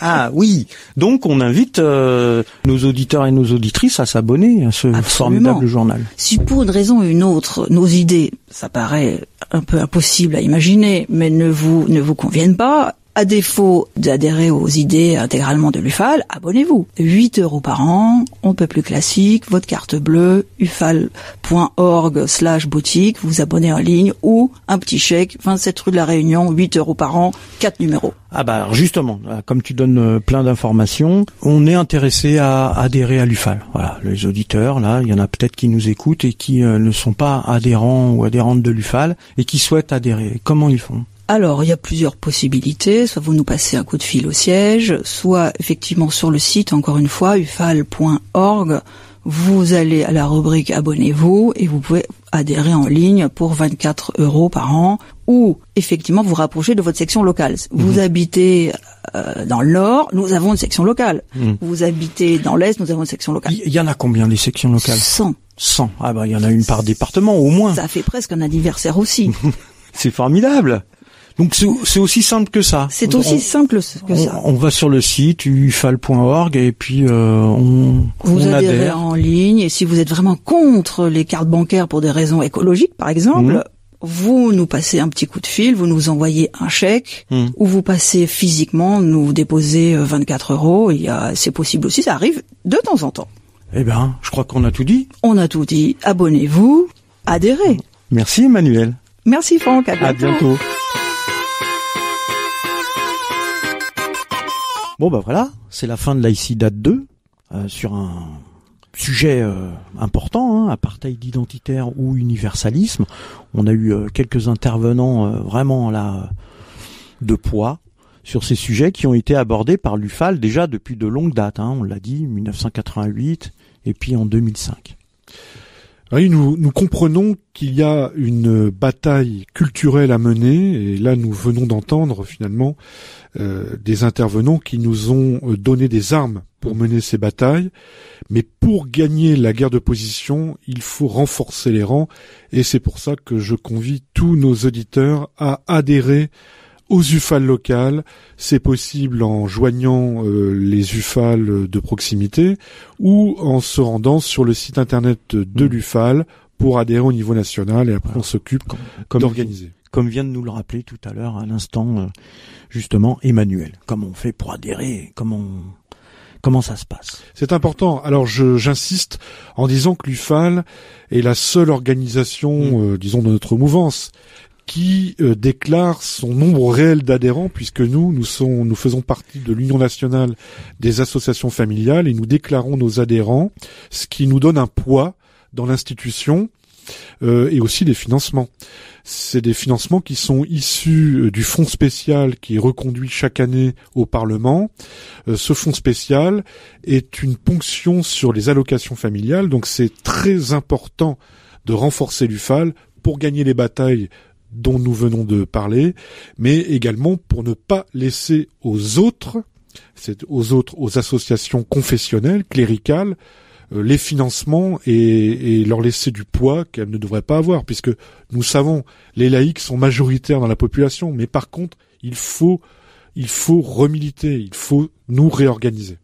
Ah oui, donc on invite nos auditeurs et nos auditrices à s'abonner à ce formidable journal. Si pour une raison ou une autre, nos idées, ça paraît un peu impossible à imaginer, mais ne vous conviennent pas, à défaut d'adhérer aux idées intégralement de l'UFAL, abonnez-vous. 8 € par an, on peut plus classique, votre carte bleue, ufal.org/boutique, vous abonnez en ligne, ou un petit chèque, 27 rue de la Réunion, 8 € par an, 4 numéros. Ah bah alors justement, comme tu donnes plein d'informations, on est intéressé à adhérer à l'UFAL. Voilà, les auditeurs, là, il y en a peut-être qui nous écoutent et qui ne sont pas adhérents ou adhérentes de l'UFAL et qui souhaitent adhérer. Comment ils font ? Alors, il y a plusieurs possibilités. Soit vous nous passez un coup de fil au siège, soit effectivement sur le site, encore une fois, ufal.org, vous allez à la rubrique Abonnez-vous et vous pouvez adhérer en ligne pour 24 € par an ou effectivement vous rapprocher de votre section locale. Vous habitez dans le Nord, nous avons une section locale. Vous habitez dans l'Est, nous avons une section locale. Il y en a combien des sections locales ? 100. 100. Ah bah il y en a une par département au moins. Ça fait presque un anniversaire aussi. C'est formidable. Donc c'est aussi simple que ça. C'est aussi simple que ça. On va sur le site ufal.org et puis vous on adhérez adhère en ligne, et si vous êtes vraiment contre les cartes bancaires pour des raisons écologiques par exemple, vous nous passez un petit coup de fil, vous nous envoyez un chèque, ou vous passez physiquement, nous déposez 24 €, c'est possible aussi, ça arrive de temps en temps. Eh ben, je crois qu'on a tout dit. On a tout dit, abonnez-vous, adhérez. Merci Emmanuel. Merci Franck, à bientôt. À bientôt. Bon bah voilà, c'est la fin de l'AICIDAD 2 sur un sujet important, apartheid identitaire ou universalisme. On a eu quelques intervenants vraiment là de poids sur ces sujets qui ont été abordés par l'UFAL déjà depuis de longues dates. On l'a dit, 1988 et puis en 2005. Oui, nous comprenons qu'il y a une bataille culturelle à mener, et là nous venons d'entendre finalement des intervenants qui nous ont donné des armes pour mener ces batailles, mais pour gagner la guerre de position, il faut renforcer les rangs, et c'est pour ça que je convie tous nos auditeurs à adhérer aux UFAL locales. C'est possible en joignant les UFAL de proximité ou en se rendant sur le site internet de l'UFAL pour adhérer au niveau national, et après on s'occupe d'organiser. Comme vient de nous le rappeler tout à l'heure, à l'instant, justement, Emmanuel. Comment on fait pour adhérer? Comment ça se passe? C'est important. Alors j'insiste en disant que l'UFAL est la seule organisation, disons, de notre mouvance qui déclare son nombre réel d'adhérents, puisque nous faisons partie de l'Union nationale des associations familiales et nous déclarons nos adhérents, ce qui nous donne un poids dans l'institution et aussi des financements. C'est des financements qui sont issus du fonds spécial qui est reconduit chaque année au Parlement. Ce fonds spécial est une ponction sur les allocations familiales, donc c'est très important de renforcer l'UFAL pour gagner les batailles dont nous venons de parler, mais également pour ne pas laisser aux associations confessionnelles, cléricales, les financements et leur laisser du poids qu'elles ne devraient pas avoir, puisque nous savons, les laïcs sont majoritaires dans la population, mais par contre, il faut remiliter, il faut nous réorganiser.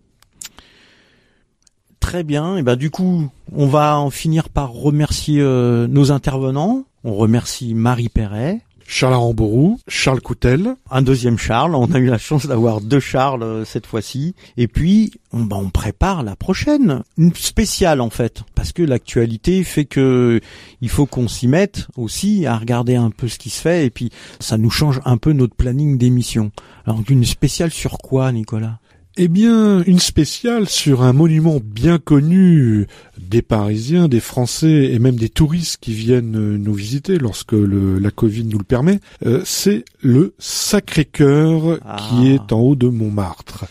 Très bien, et ben du coup, on va en finir par remercier nos intervenants. On remercie Marie Perret, Charles Aramburu, Charles Coutel. Un deuxième Charles, on a eu la chance d'avoir deux Charles cette fois-ci. Et puis, on prépare la prochaine, une spéciale en fait, parce que l'actualité fait que il faut qu'on s'y mette aussi à regarder un peu ce qui se fait, et puis ça nous change un peu notre planning d'émission. Alors une spéciale sur quoi, Nicolas ? Eh bien, une spéciale sur un monument bien connu des Parisiens, des Français et même des touristes qui viennent nous visiter lorsque la Covid nous le permet. C'est le Sacré-Cœur qui est en haut de Montmartre.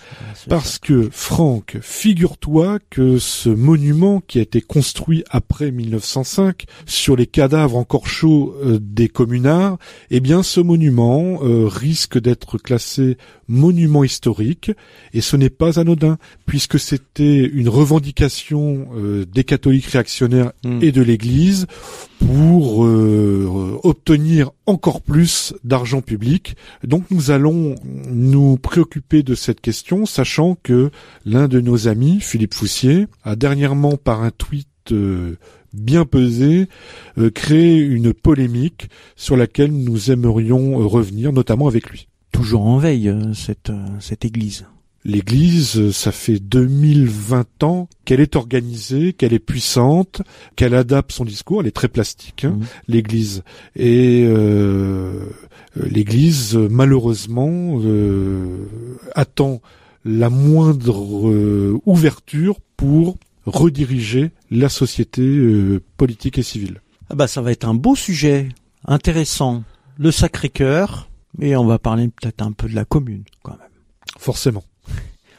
Parce que, Franck, figure-toi que ce monument qui a été construit après 1905 sur les cadavres encore chauds des communards, eh bien, ce monument risque d'être classé monument historique, et ce n'est pas anodin, puisque c'était une revendication des catholiques réactionnaires et de l'Église pour obtenir encore plus d'argent public. Donc nous allons nous préoccuper de cette question, sachant que l'un de nos amis, Philippe Foussier, a dernièrement par un tweet bien pesé, créé une polémique sur laquelle nous aimerions revenir, notamment avec lui. Toujours en veille, cette église. L'église, ça fait 2020 ans qu'elle est organisée, qu'elle est puissante, qu'elle adapte son discours, elle est très plastique, l'église. Et l'église, malheureusement, attend la moindre ouverture pour rediriger la société politique et civile. Ah bah ça va être un beau sujet, intéressant. Le Sacré-Cœur, et on va parler peut-être un peu de la commune, quand même. Forcément.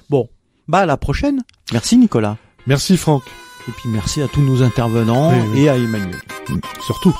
Bon, à la prochaine. Merci Nicolas. Merci Franck. Et puis merci à tous nos intervenants et à Emmanuel. Surtout.